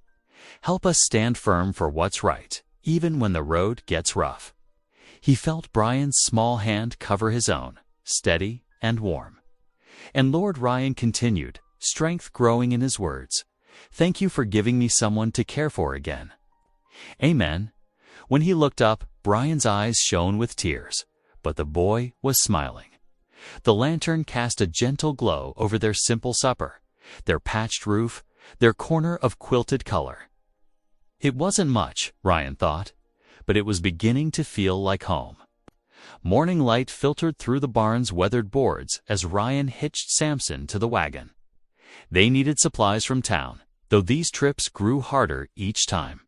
Help us stand firm for what's right, even when the road gets rough. He felt Brian's small hand cover his own, steady and warm. And Lord Ryan continued, strength growing in his words. Thank you for giving me someone to care for again. Amen. When he looked up, Brian's eyes shone with tears, but the boy was smiling. The lantern cast a gentle glow over their simple supper, their patched roof, their corner of quilted color. It wasn't much, Ryan thought, but it was beginning to feel like home. Morning light filtered through the barn's weathered boards as Ryan hitched Samson to the wagon. They needed supplies from town, though these trips grew harder each time.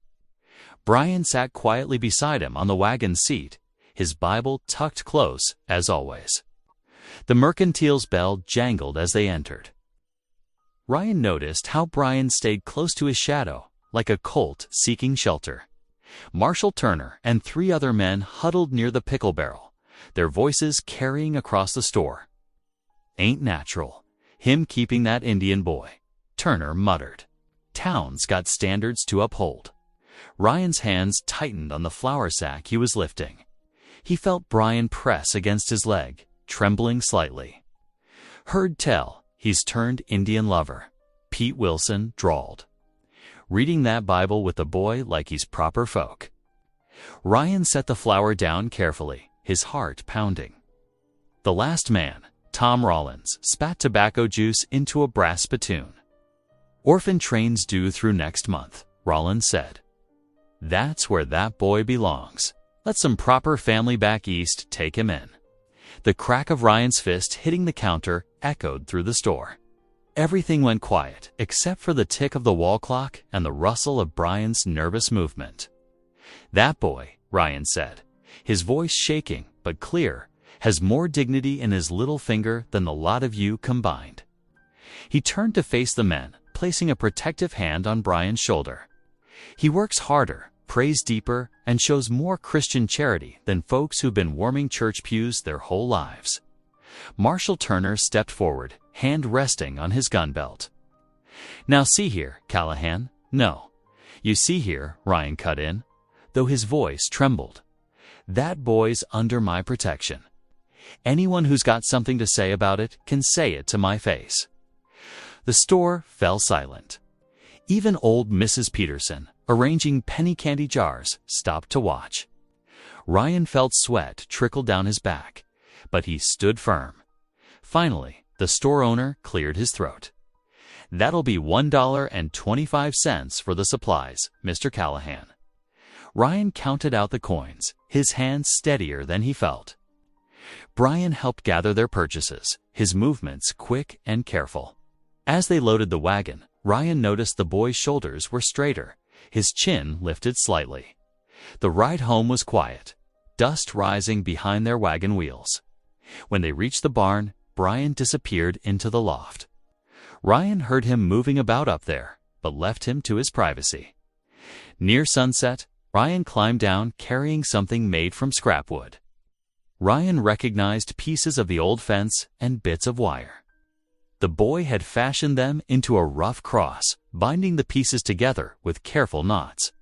Brian sat quietly beside him on the wagon seat, his Bible tucked close as always. The mercantile's bell jangled as they entered. Ryan noticed how Brian stayed close to his shadow, like a colt seeking shelter. Marshall Turner and 3 other men huddled near the pickle barrel, their voices carrying across the store. Ain't natural, him keeping that Indian boy, Turner muttered. Town's got standards to uphold. Ryan's hands tightened on the flour sack he was lifting. He felt Brian press against his leg, trembling slightly. Heard tell he's turned Indian lover, Pete Wilson drawled. Reading that Bible with the boy like he's proper folk. Ryan set the flour down carefully, his heart pounding. The last man, Tom Rollins, spat tobacco juice into a brass spittoon. Orphan trains due through next month, Rollins said. That's where that boy belongs. Let some proper family back east take him in. The crack of Ryan's fist hitting the counter echoed through the store. Everything went quiet except for the tick of the wall clock and the rustle of Brian's nervous movement. That boy, Ryan said, his voice shaking but clear, has more dignity in his little finger than the lot of you combined. He turned to face the men, placing a protective hand on Brian's shoulder. He works harder, prays deeper, and shows more Christian charity than folks who've been warming church pews their whole lives. Marshall Turner stepped forward, hand resting on his gun belt. Now see here, Callahan. No. You see here, Ryan cut in, though his voice trembled. That boy's under my protection. Anyone who's got something to say about it can say it to my face. The store fell silent. Even old Mrs. Peterson, arranging penny candy jars, stopped to watch. Ryan felt sweat trickle down his back, but he stood firm. Finally, the store owner cleared his throat. That'll be $1.25 for the supplies, Mr. Callahan. Ryan counted out the coins, his hands steadier than he felt. Brian helped gather their purchases, his movements quick and careful. As they loaded the wagon, Ryan noticed the boy's shoulders were straighter, his chin lifted slightly. The ride home was quiet, dust rising behind their wagon wheels. When they reached the barn, Brian disappeared into the loft. Ryan heard him moving about up there, but left him to his privacy. Near sunset, Ryan climbed down carrying something made from scrap wood. Ryan recognized pieces of the old fence and bits of wire. The boy had fashioned them into a rough cross, binding the pieces together with careful knots.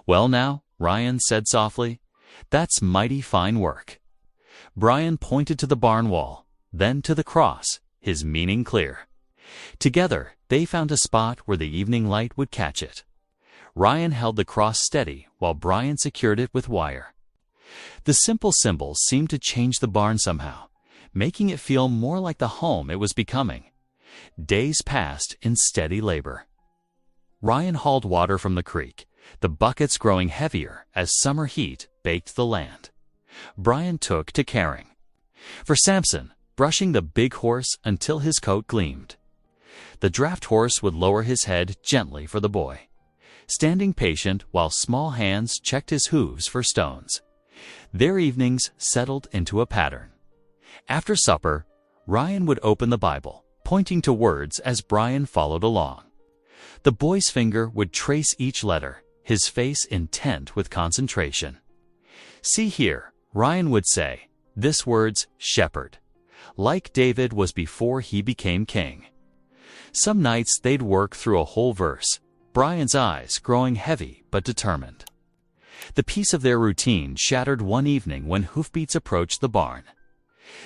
Well now, Ryan said softly, that's mighty fine work. Brian pointed to the barn wall, then to the cross, his meaning clear. Together, they found a spot where the evening light would catch it. Ryan held the cross steady while Brian secured it with wire. The simple symbols seemed to change the barn somehow, making it feel more like the home it was becoming. Days passed in steady labor. Ryan hauled water from the creek, the buckets growing heavier as summer heat baked the land. Brian took to caring. For Samson, brushing the big horse until his coat gleamed. The draft horse would lower his head gently for the boy, standing patient while small hands checked his hooves for stones. Their evenings settled into a pattern. After supper, Ryan would open the Bible, pointing to words as Brian followed along. The boy's finger would trace each letter, his face intent with concentration. See here, Ryan would say, This word's shepherd. Like David was before he became king. Some nights they'd work through a whole verse, Brian's eyes growing heavy but determined. The peace of their routine shattered one evening when hoofbeats approached the barn.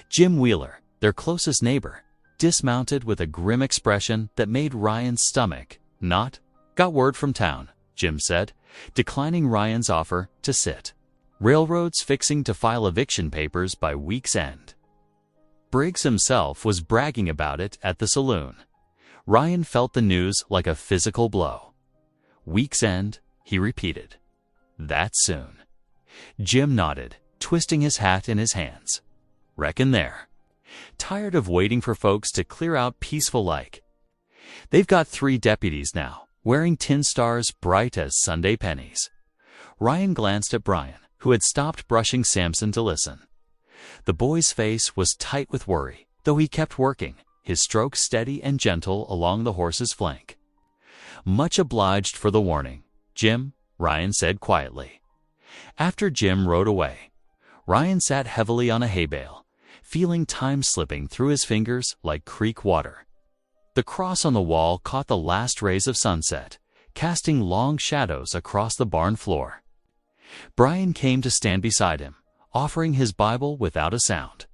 Jim Wheeler, their closest neighbor, dismounted with a grim expression that made Ryan's stomach knot. "Got word from town," Jim said, declining Ryan's offer to sit. "Railroad's fixing to file eviction papers by week's end." Briggs himself was bragging about it at the saloon. Ryan felt the news like a physical blow. "Week's end," he repeated. "That soon." Jim nodded, twisting his hat in his hands. "Reckon there. Tired of waiting for folks to clear out peaceful-like. They've got 3 deputies now, wearing tin stars bright as Sunday pennies." Ryan glanced at Brian, who had stopped brushing Samson to listen. The boy's face was tight with worry, though he kept working, his strokes steady and gentle along the horse's flank. "Much obliged for the warning, Jim," Ryan said quietly. After Jim rode away, Ryan sat heavily on a hay bale, feeling time slipping through his fingers like creek water. The cross on the wall caught the last rays of sunset, casting long shadows across the barn floor. Brian came to stand beside him, offering his Bible without a sound.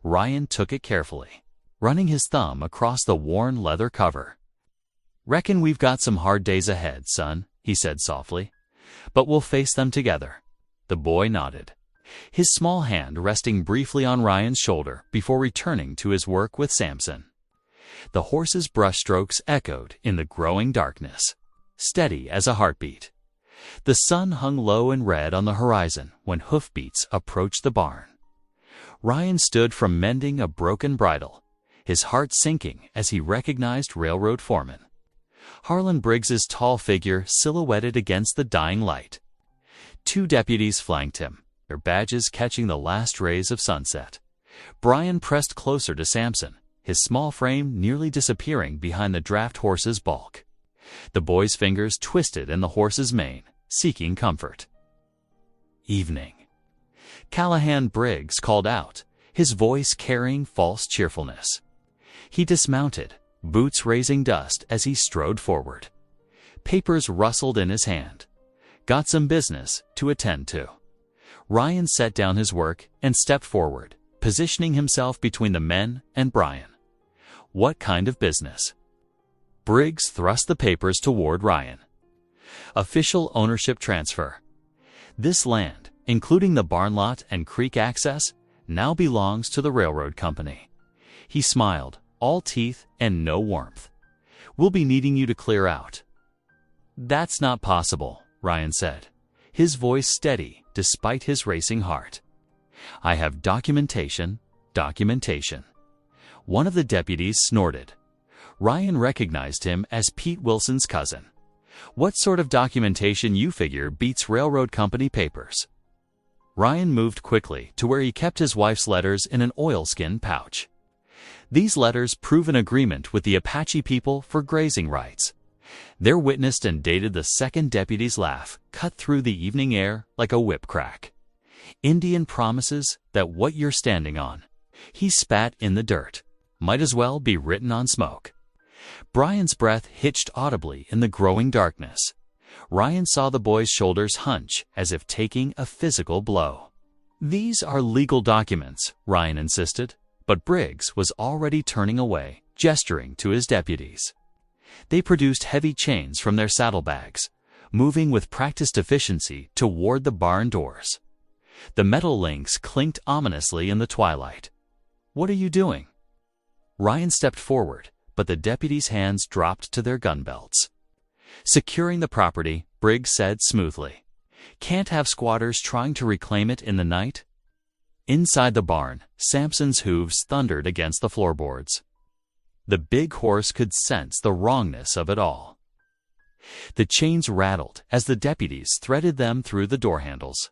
Ryan took it carefully, running his thumb across the worn leather cover. "Reckon we've got some hard days ahead, son," he said softly. "But we'll face them together." The boy nodded, his small hand resting briefly on Ryan's shoulder before returning to his work with Samson. The horse's brushstrokes echoed in the growing darkness, steady as a heartbeat. The sun hung low and red on the horizon when hoofbeats approached the barn. Ryan stood from mending a broken bridle, his heart sinking as he recognized railroad foreman Harlan Briggs's tall figure silhouetted against the dying light. 2 deputies flanked him, their badges catching the last rays of sunset. Brian pressed closer to Samson, his small frame nearly disappearing behind the draft horse's bulk. The boy's fingers twisted in the horse's mane, seeking comfort. "Evening." Callahan Briggs called out, his voice carrying false cheerfulness. He dismounted, boots raising dust as he strode forward. Papers rustled in his hand. "Got some business to attend to." Ryan set down his work and stepped forward, positioning himself between the men and Brian. "What kind of business?" Briggs thrust the papers toward Ryan. "Official ownership transfer. This land, including the barn lot and creek access, now belongs to the railroad company." He smiled, all teeth and no warmth. "We'll be needing you to clear out." "That's not possible," Ryan said, his voice steady despite his racing heart. "I have documentation. One of the deputies snorted. Ryan recognized him as Pete Wilson's cousin. "What sort of documentation you figure beats railroad company papers?" Ryan moved quickly to where he kept his wife's letters in an oilskin pouch. "These letters prove an agreement with the Apache people for grazing rights." They're witnessed and dated. The second deputy's laugh cut through the evening air like a whip crack. "Indian promises that what you're standing on." He spat in the dirt. "Might as well be written on smoke." Brian's breath hitched audibly in the growing darkness. Ryan saw the boy's shoulders hunch as if taking a physical blow. "These are legal documents," Ryan insisted, but Briggs was already turning away, gesturing to his deputies. They produced heavy chains from their saddlebags, moving with practiced efficiency toward the barn doors. The metal links clinked ominously in the twilight. "What are you doing?" Ryan stepped forward, but the deputies' hands dropped to their gun belts. "Securing the property," Briggs said smoothly. "Can't have squatters trying to reclaim it in the night." Inside the barn, Samson's hooves thundered against the floorboards. The big horse could sense the wrongness of it all. The chains rattled as the deputies threaded them through the door handles.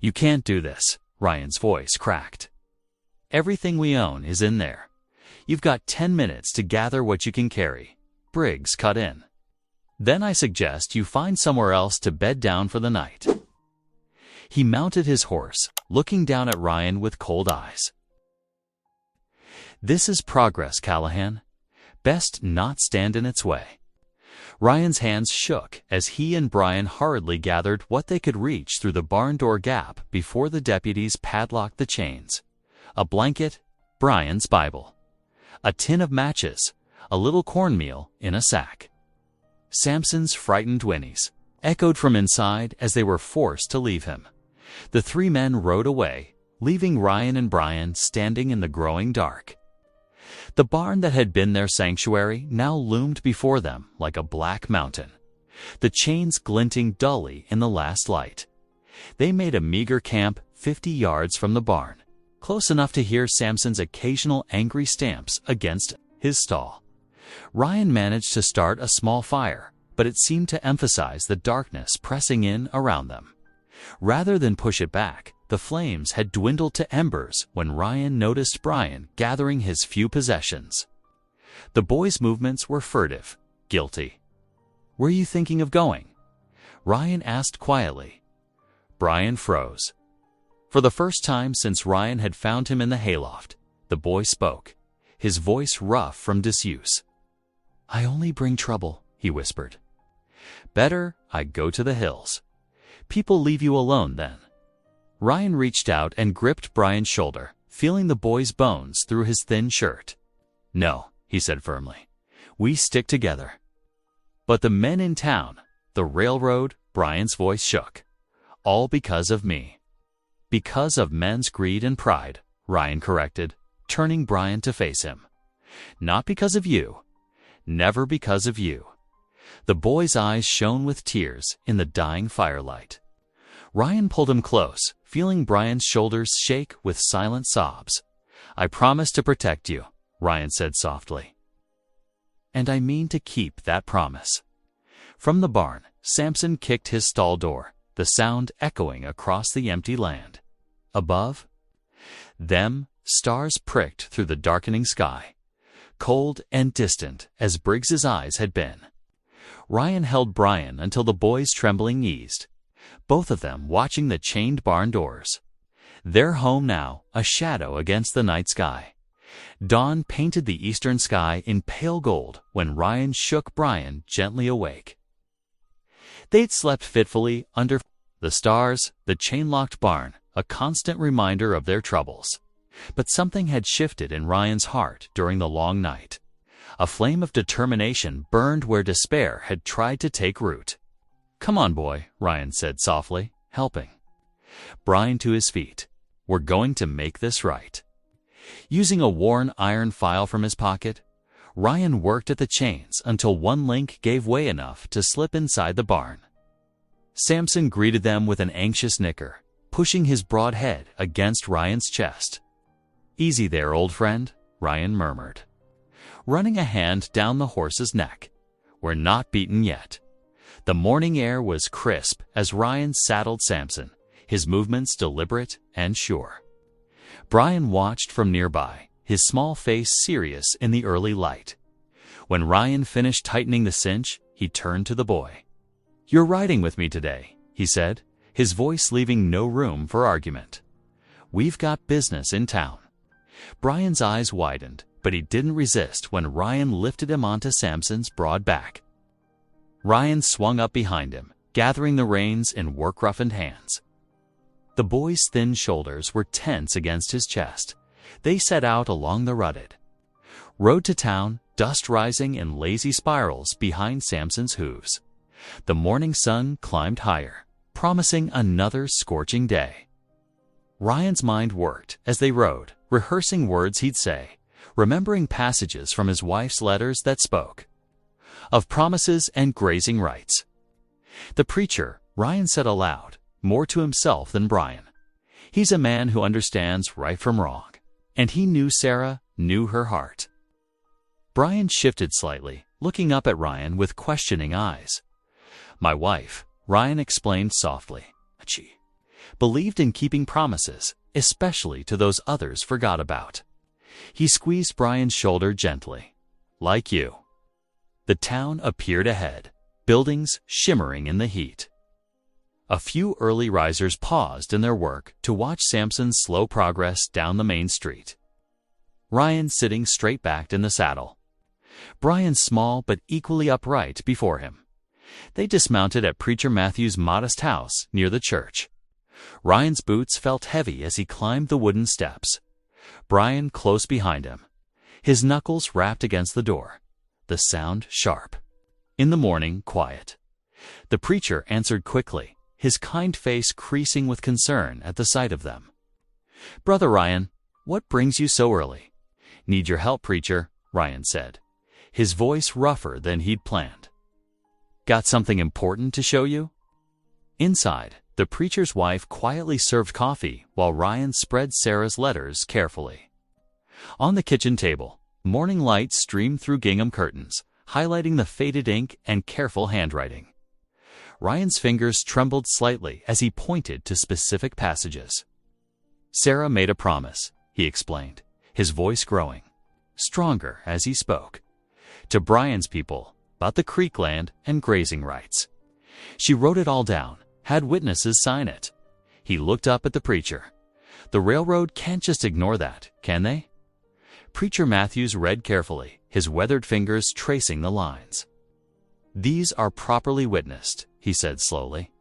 "You can't do this," Ryan's voice cracked. "Everything we own is in there. You've got 10 minutes to gather what you can carry," Briggs cut in. "Then I suggest you find somewhere else to bed down for the night." He mounted his horse, looking down at Ryan with cold eyes. "This is progress, Callahan. Best not stand in its way." Ryan's hands shook as he and Brian hurriedly gathered what they could reach through the barn door gap before the deputies padlocked the chains. A blanket, Brian's Bible. A tin of matches, a little cornmeal in a sack. Samson's frightened whinnies echoed from inside as they were forced to leave him. The three men rode away, leaving Ryan and Brian standing in the growing dark. The barn that had been their sanctuary now loomed before them like a black mountain, the chains glinting dully in the last light. They made a meager camp 50 yards from the barn, close enough to hear Samson's occasional angry stamps against his stall. Ryan managed to start a small fire, but it seemed to emphasize the darkness pressing in around them. Rather than push it back, the flames had dwindled to embers when Ryan noticed Brian gathering his few possessions. The boy's movements were furtive, guilty. "Where are you thinking of going?" Ryan asked quietly. Brian froze. For the first time since Ryan had found him in the hayloft, the boy spoke, his voice rough from disuse. "I only bring trouble," he whispered. "Better I go to the hills. People leave you alone then." Ryan reached out and gripped Brian's shoulder, feeling the boy's bones through his thin shirt. "No," he said firmly. "We stick together." "But the men in town, the railroad," Brian's voice shook. "All because of me." "Because of men's greed and pride," Ryan corrected, turning Brian to face him. "Not because of you. Never because of you." The boy's eyes shone with tears in the dying firelight. Ryan pulled him close, feeling Brian's shoulders shake with silent sobs. "I promise to protect you," Ryan said softly. "And I mean to keep that promise." From the barn, Samson kicked his stall door, the sound echoing across the empty land. Above them, stars pricked through the darkening sky, cold and distant as Briggs's eyes had been. Ryan held Brian until the boy's trembling eased, both of them watching the chained barn doors. Their home now, a shadow against the night sky. Dawn painted the eastern sky in pale gold when Ryan shook Brian gently awake. They'd slept fitfully under the stars, the chain-locked barn, a constant reminder of their troubles. But something had shifted in Ryan's heart during the long night. A flame of determination burned where despair had tried to take root. "Come on, boy," Ryan said softly, helping Brian to his feet. "We're going to make this right." Using a worn iron file from his pocket, Ryan worked at the chains until one link gave way enough to slip inside the barn. Samson greeted them with an anxious nicker, pushing his broad head against Ryan's chest. "Easy there, old friend," Ryan murmured, running a hand down the horse's neck. "We're not beaten yet." The morning air was crisp as Ryan saddled Samson, his movements deliberate and sure. Brian watched from nearby, his small face serious in the early light. When Ryan finished tightening the cinch, he turned to the boy. "You're riding with me today," he said, his voice leaving no room for argument. "We've got business in town." Brian's eyes widened, but he didn't resist when Ryan lifted him onto Samson's broad back. Ryan swung up behind him, gathering the reins in work-roughened hands. The boy's thin shoulders were tense against his chest. They set out along the rutted road to town, dust rising in lazy spirals behind Samson's hooves. The morning sun climbed higher, promising another scorching day. Ryan's mind worked as they rode, rehearsing words he'd say, remembering passages from his wife's letters that spoke of promises and grazing rights. "The preacher," Ryan said aloud, more to himself than Brian. "He's a man who understands right from wrong." And he knew Sarah, knew her heart. Brian shifted slightly, looking up at Ryan with questioning eyes. "My wife," Ryan explained softly, "she believed in keeping promises, especially to those others forgot about." He squeezed Brian's shoulder gently. "Like you." The town appeared ahead, buildings shimmering in the heat. A few early risers paused in their work to watch Samson's slow progress down the main street. Ryan sitting straight-backed in the saddle. Brian small but equally upright before him. They dismounted at Preacher Matthew's modest house near the church. Ryan's boots felt heavy as he climbed the wooden steps. Brian close behind him. His knuckles rapped against the door. The sound sharp. In the morning, quiet. The preacher answered quickly, his kind face creasing with concern at the sight of them. "Brother Ryan, what brings you so early?" "Need your help, preacher," Ryan said, his voice rougher than he'd planned. "Got something important to show you?" Inside, the preacher's wife quietly served coffee while Ryan spread Sarah's letters carefully. On the kitchen table, morning light streamed through gingham curtains, highlighting the faded ink and careful handwriting. Ryan's fingers trembled slightly as he pointed to specific passages. "Sarah made a promise," he explained, his voice growing, stronger as he spoke, "to Brian's people about the creek land and grazing rights. She wrote it all down, had witnesses sign it." He looked up at the preacher. "The railroad can't just ignore that, can they?" Preacher Matthews read carefully, his weathered fingers tracing the lines. "These are properly witnessed," he said slowly.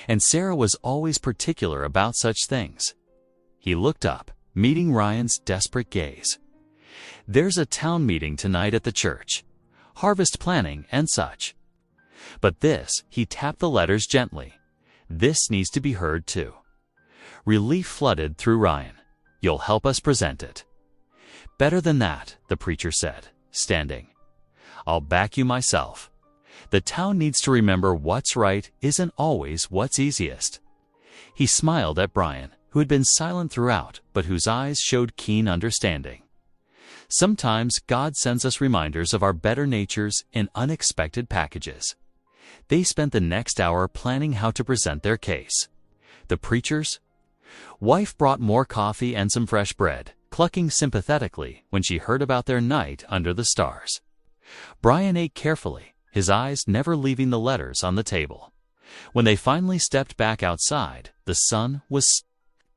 "And Sarah was always particular about such things." He looked up, meeting Ryan's desperate gaze. "There's a town meeting tonight at the church. Harvest planning and such. But this," he tapped the letters gently, "this needs to be heard too." Relief flooded through Ryan. "You'll help us present it." "Better than that," the preacher said, standing. "I'll back you myself. The town needs to remember what's right isn't always what's easiest." He smiled at Brian, who had been silent throughout, but whose eyes showed keen understanding. Sometimes God sends us reminders of our better natures in unexpected packages. They spent the next hour planning how to present their case. The preacher's wife brought more coffee and some fresh bread, clucking sympathetically when she heard about their night under the stars. Brian ate carefully, his eyes never leaving the letters on the table. When they finally stepped back outside, the sun was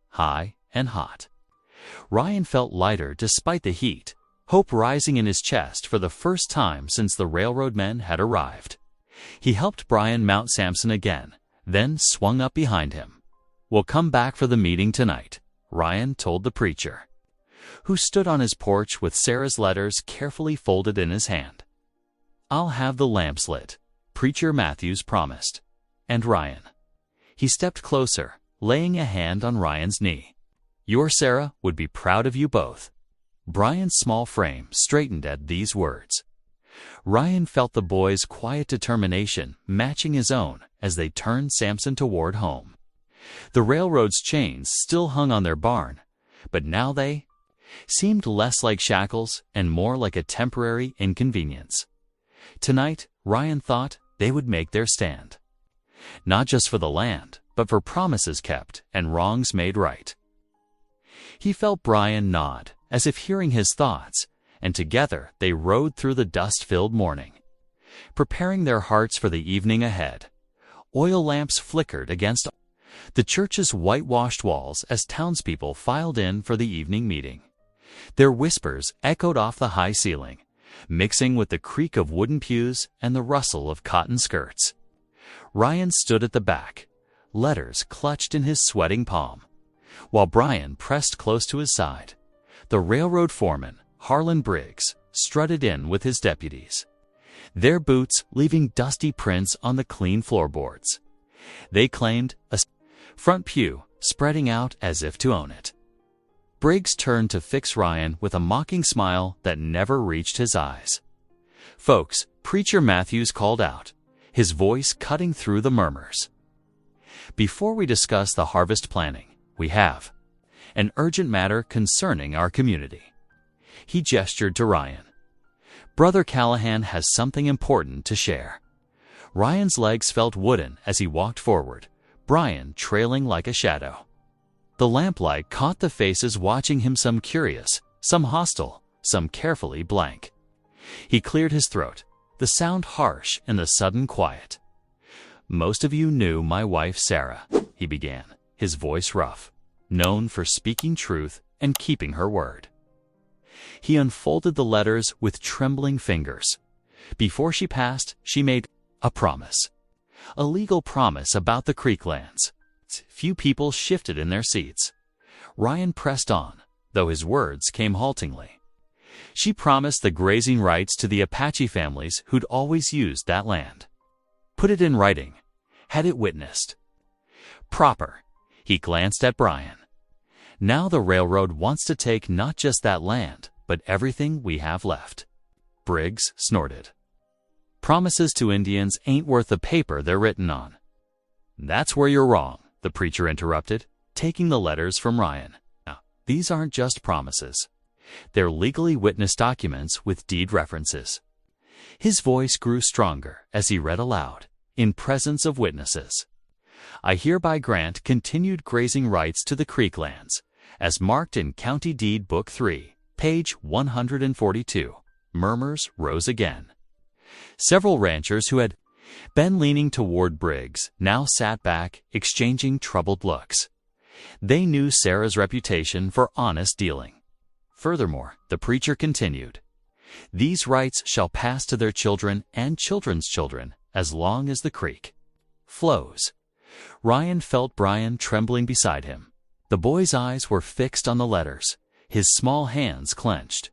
high and hot. Ryan felt lighter despite the heat, hope rising in his chest for the first time since the railroad men had arrived. He helped Brian mount Samson again, then swung up behind him. "We'll come back for the meeting tonight," Ryan told the preacher, who stood on his porch with Sarah's letters carefully folded in his hand. "I'll have the lamps lit," Preacher Matthews promised. "And Ryan." He stepped closer, laying a hand on Ryan's knee. "Your Sarah would be proud of you both." Brian's small frame straightened at these words. Ryan felt the boy's quiet determination matching his own as they turned Samson toward home. The railroad's chains still hung on their barn, but now they seemed less like shackles and more like a temporary inconvenience. Tonight, Ryan thought they would make their stand. Not just for the land, but for promises kept and wrongs made right. He felt Brian nod, as if hearing his thoughts, and together they rode through the dust-filled morning, preparing their hearts for the evening ahead. Oil lamps flickered against the church's whitewashed walls as townspeople filed in for the evening meeting. Their whispers echoed off the high ceiling, mixing with the creak of wooden pews and the rustle of cotton skirts. Ryan stood at the back, letters clutched in his sweating palm, while Brian pressed close to his side. The railroad foreman, Harlan Briggs, strutted in with his deputies, their boots leaving dusty prints on the clean floorboards. They claimed a front pew, spreading out as if to own it. Briggs turned to fix Ryan with a mocking smile that never reached his eyes. "Folks," Preacher Matthews called out, his voice cutting through the murmurs. "Before we discuss the harvest planning, we have an urgent matter concerning our community." He gestured to Ryan. "Brother Callahan has something important to share." Ryan's legs felt wooden as he walked forward, Brian trailing like a shadow. The lamplight caught the faces watching him, some curious, some hostile, some carefully blank. He cleared his throat, the sound harsh in the sudden quiet. Most of you knew my wife Sarah, he began, his voice rough, known for speaking truth and keeping her word. He unfolded the letters with trembling fingers. Before she passed, she made a promise. A legal promise about the Creek lands. Few people shifted in their seats. Ryan pressed on, though his words came haltingly. She promised the grazing rights to the Apache families who'd always used that land. Put it in writing. Had it witnessed. Proper. He glanced at Brian. Now the railroad wants to take not just that land, but everything we have left. Briggs snorted. Promises to Indians ain't worth the paper they're written on. That's where you're wrong, the preacher interrupted, taking the letters from Ryan. Now, these aren't just promises. They're legally witnessed documents with deed references. His voice grew stronger as he read aloud, in presence of witnesses. I hereby grant continued grazing rights to the Creek lands, as marked in County Deed Book 3, page 142. Murmurs rose again. Several ranchers who had been leaning toward Briggs now sat back, exchanging troubled looks. They knew Sarah's reputation for honest dealing. Furthermore, the preacher continued, these rights shall pass to their children and children's children as long as the creek flows. Ryan felt Brian trembling beside him. The boy's eyes were fixed on the letters, his small hands clenched.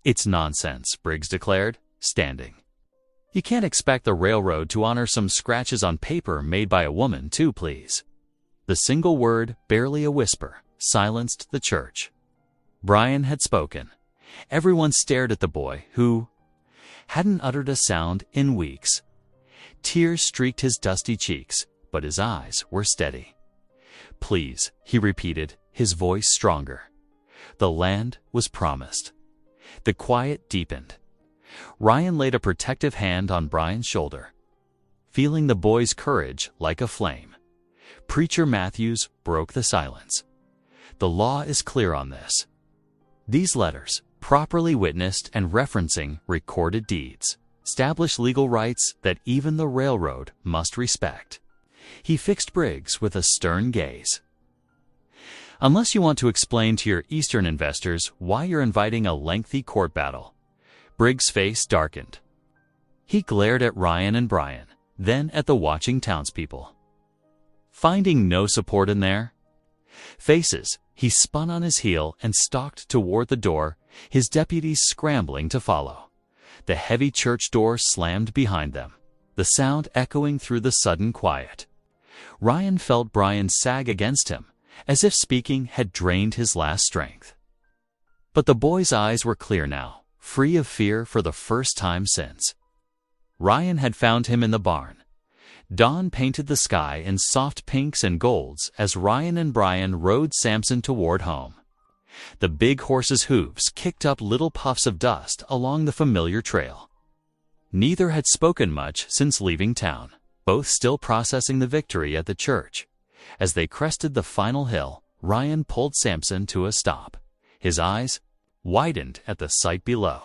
It's nonsense, Briggs declared, standing. You can't expect the railroad to honor some scratches on paper made by a woman, too, please. The single word, barely a whisper, silenced the church. Brian had spoken. Everyone stared at the boy, who hadn't uttered a sound in weeks. Tears streaked his dusty cheeks, but his eyes were steady. Please, he repeated, his voice stronger. The land was promised. The quiet deepened. Ryan laid a protective hand on Brian's shoulder, feeling the boy's courage like a flame. Preacher Matthews broke the silence. The law is clear on this. These letters, properly witnessed and referencing recorded deeds, establish legal rights that even the railroad must respect. He fixed Briggs with a stern gaze. Unless you want to explain to your Eastern investors why you're inviting a lengthy court battle. Briggs' face darkened. He glared at Ryan and Brian, then at the watching townspeople. Finding no support in their faces, he spun on his heel and stalked toward the door, his deputies scrambling to follow. The heavy church door slammed behind them, the sound echoing through the sudden quiet. Ryan felt Brian sag against him, as if speaking had drained his last strength. But the boy's eyes were clear now, free of fear for the first time since. Ryan had found him in the barn. Dawn painted the sky in soft pinks and golds as Ryan and Brian rode Samson toward home. The big horse's hooves kicked up little puffs of dust along the familiar trail. Neither had spoken much since leaving town, both still processing the victory at the church. As they crested the final hill, Ryan pulled Samson to a stop. His eyes widened at the sight below.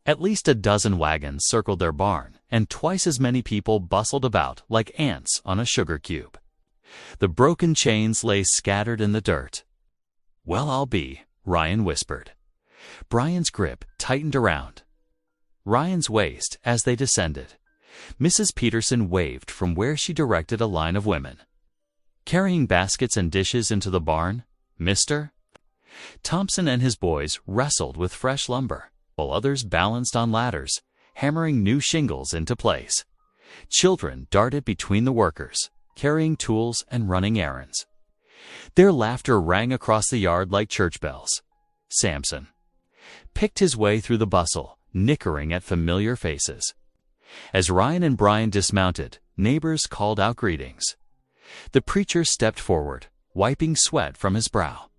At least a dozen wagons circled their barn, and twice as many people bustled about like ants on a sugar cube. The broken chains lay scattered in the dirt. Well, I'll be, Ryan whispered. Brian's grip tightened around Ryan's waist as they descended. Mrs. Peterson waved from where she directed a line of women. Carrying baskets and dishes into the barn, Mr. Thompson and his boys wrestled with fresh lumber, while others balanced on ladders, hammering new shingles into place. Children darted between the workers, carrying tools and running errands. Their laughter rang across the yard like church bells. Samson picked his way through the bustle, nickering at familiar faces. As Ryan and Brian dismounted, neighbors called out greetings. The preacher stepped forward, wiping sweat from his brow.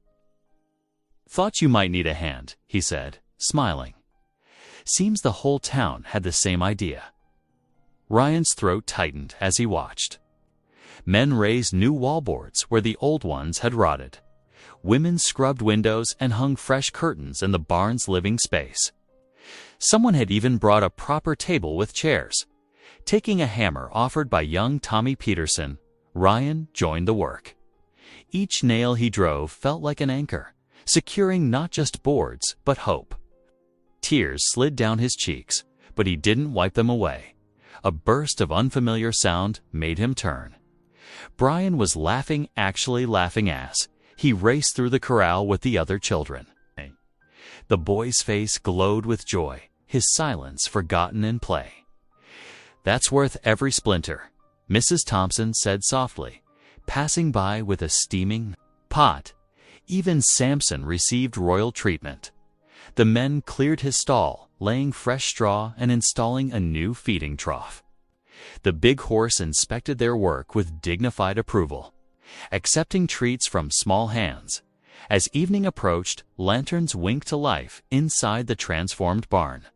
Thought you might need a hand, he said, smiling. Seems the whole town had the same idea. Ryan's throat tightened as he watched. Men raised new wallboards where the old ones had rotted. Women scrubbed windows and hung fresh curtains in the barn's living space. Someone had even brought a proper table with chairs. Taking a hammer offered by young Tommy Peterson, Ryan joined the work. Each nail he drove felt like an anchor, securing not just boards, but hope. Tears slid down his cheeks, but he didn't wipe them away. A burst of unfamiliar sound made him turn. Brian was laughing, actually laughing as he raced through the corral with the other children. The boy's face glowed with joy, his silence forgotten in play. "That's worth every splinter," Mrs. Thompson said softly, passing by with a steaming pot. Even Samson received royal treatment. The men cleared his stall, laying fresh straw and installing a new feeding trough. The big horse inspected their work with dignified approval, accepting treats from small hands. As evening approached, lanterns winked to life inside the transformed barn.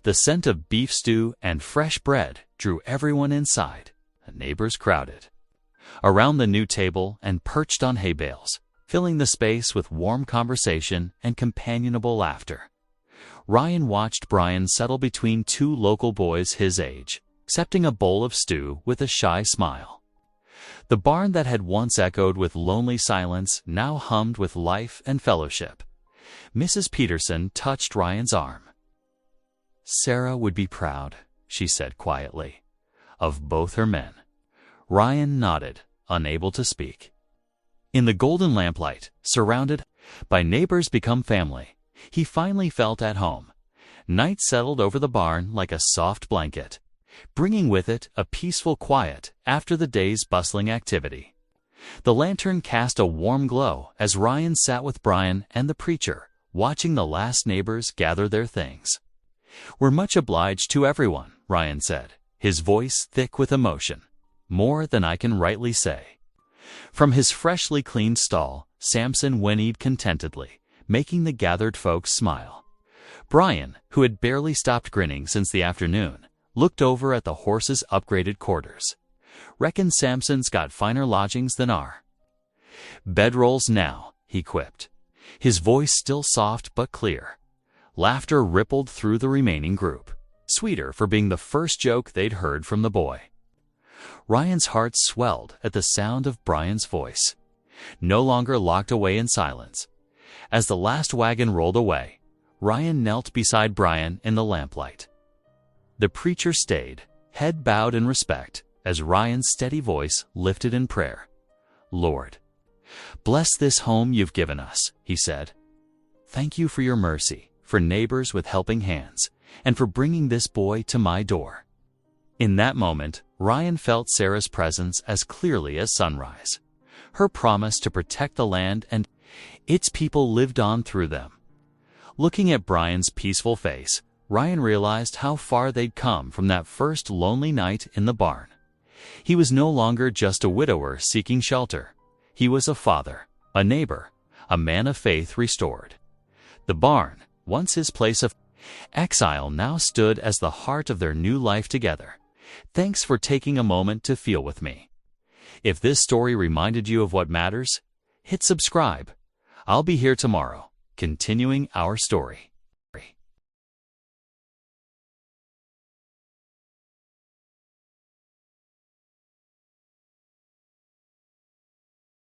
The scent of beef stew and fresh bread drew everyone inside. The neighbors crowded around the new table and perched on hay bales, filling the space with warm conversation and companionable laughter. Ryan watched Brian settle between two local boys his age, accepting a bowl of stew with a shy smile. The barn that had once echoed with lonely silence now hummed with life and fellowship. Mrs. Peterson touched Ryan's arm. "Sarah would be proud," she said quietly, "of both her men." Ryan nodded, unable to speak. In the golden lamplight, surrounded by neighbors become family, he finally felt at home. Night settled over the barn like a soft blanket, bringing with it a peaceful quiet after the day's bustling activity. The lantern cast a warm glow as Ryan sat with Brian and the preacher, watching the last neighbors gather their things. "We're much obliged to everyone," Ryan said, his voice thick with emotion. "More than I can rightly say." From his freshly cleaned stall, Samson whinnied contentedly, making the gathered folks smile. Brian, who had barely stopped grinning since the afternoon, looked over at the horse's upgraded quarters. "Reckon Samson's got finer lodgings than our bedrolls now," he quipped, his voice still soft but clear. Laughter rippled through the remaining group, sweeter for being the first joke they'd heard from the boy. Ryan's heart swelled at the sound of Brian's voice, no longer locked away in silence. As the last wagon rolled away, Ryan knelt beside Brian in the lamplight. The preacher stayed, head bowed in respect, as Ryan's steady voice lifted in prayer. "Lord, bless this home you've given us," he said. "Thank you for your mercy, for neighbors with helping hands, and for bringing this boy to my door." In that moment, Ryan felt Sarah's presence as clearly as sunrise. Her promise to protect the land and its people lived on through them. Looking at Brian's peaceful face, Ryan realized how far they'd come from that first lonely night in the barn. He was no longer just a widower seeking shelter. He was a father, a neighbor, a man of faith restored. The barn, once his place of exile, now stood as the heart of their new life together. Thanks for taking a moment to feel with me. If this story reminded you of what matters, hit subscribe. I'll be here tomorrow, continuing our story.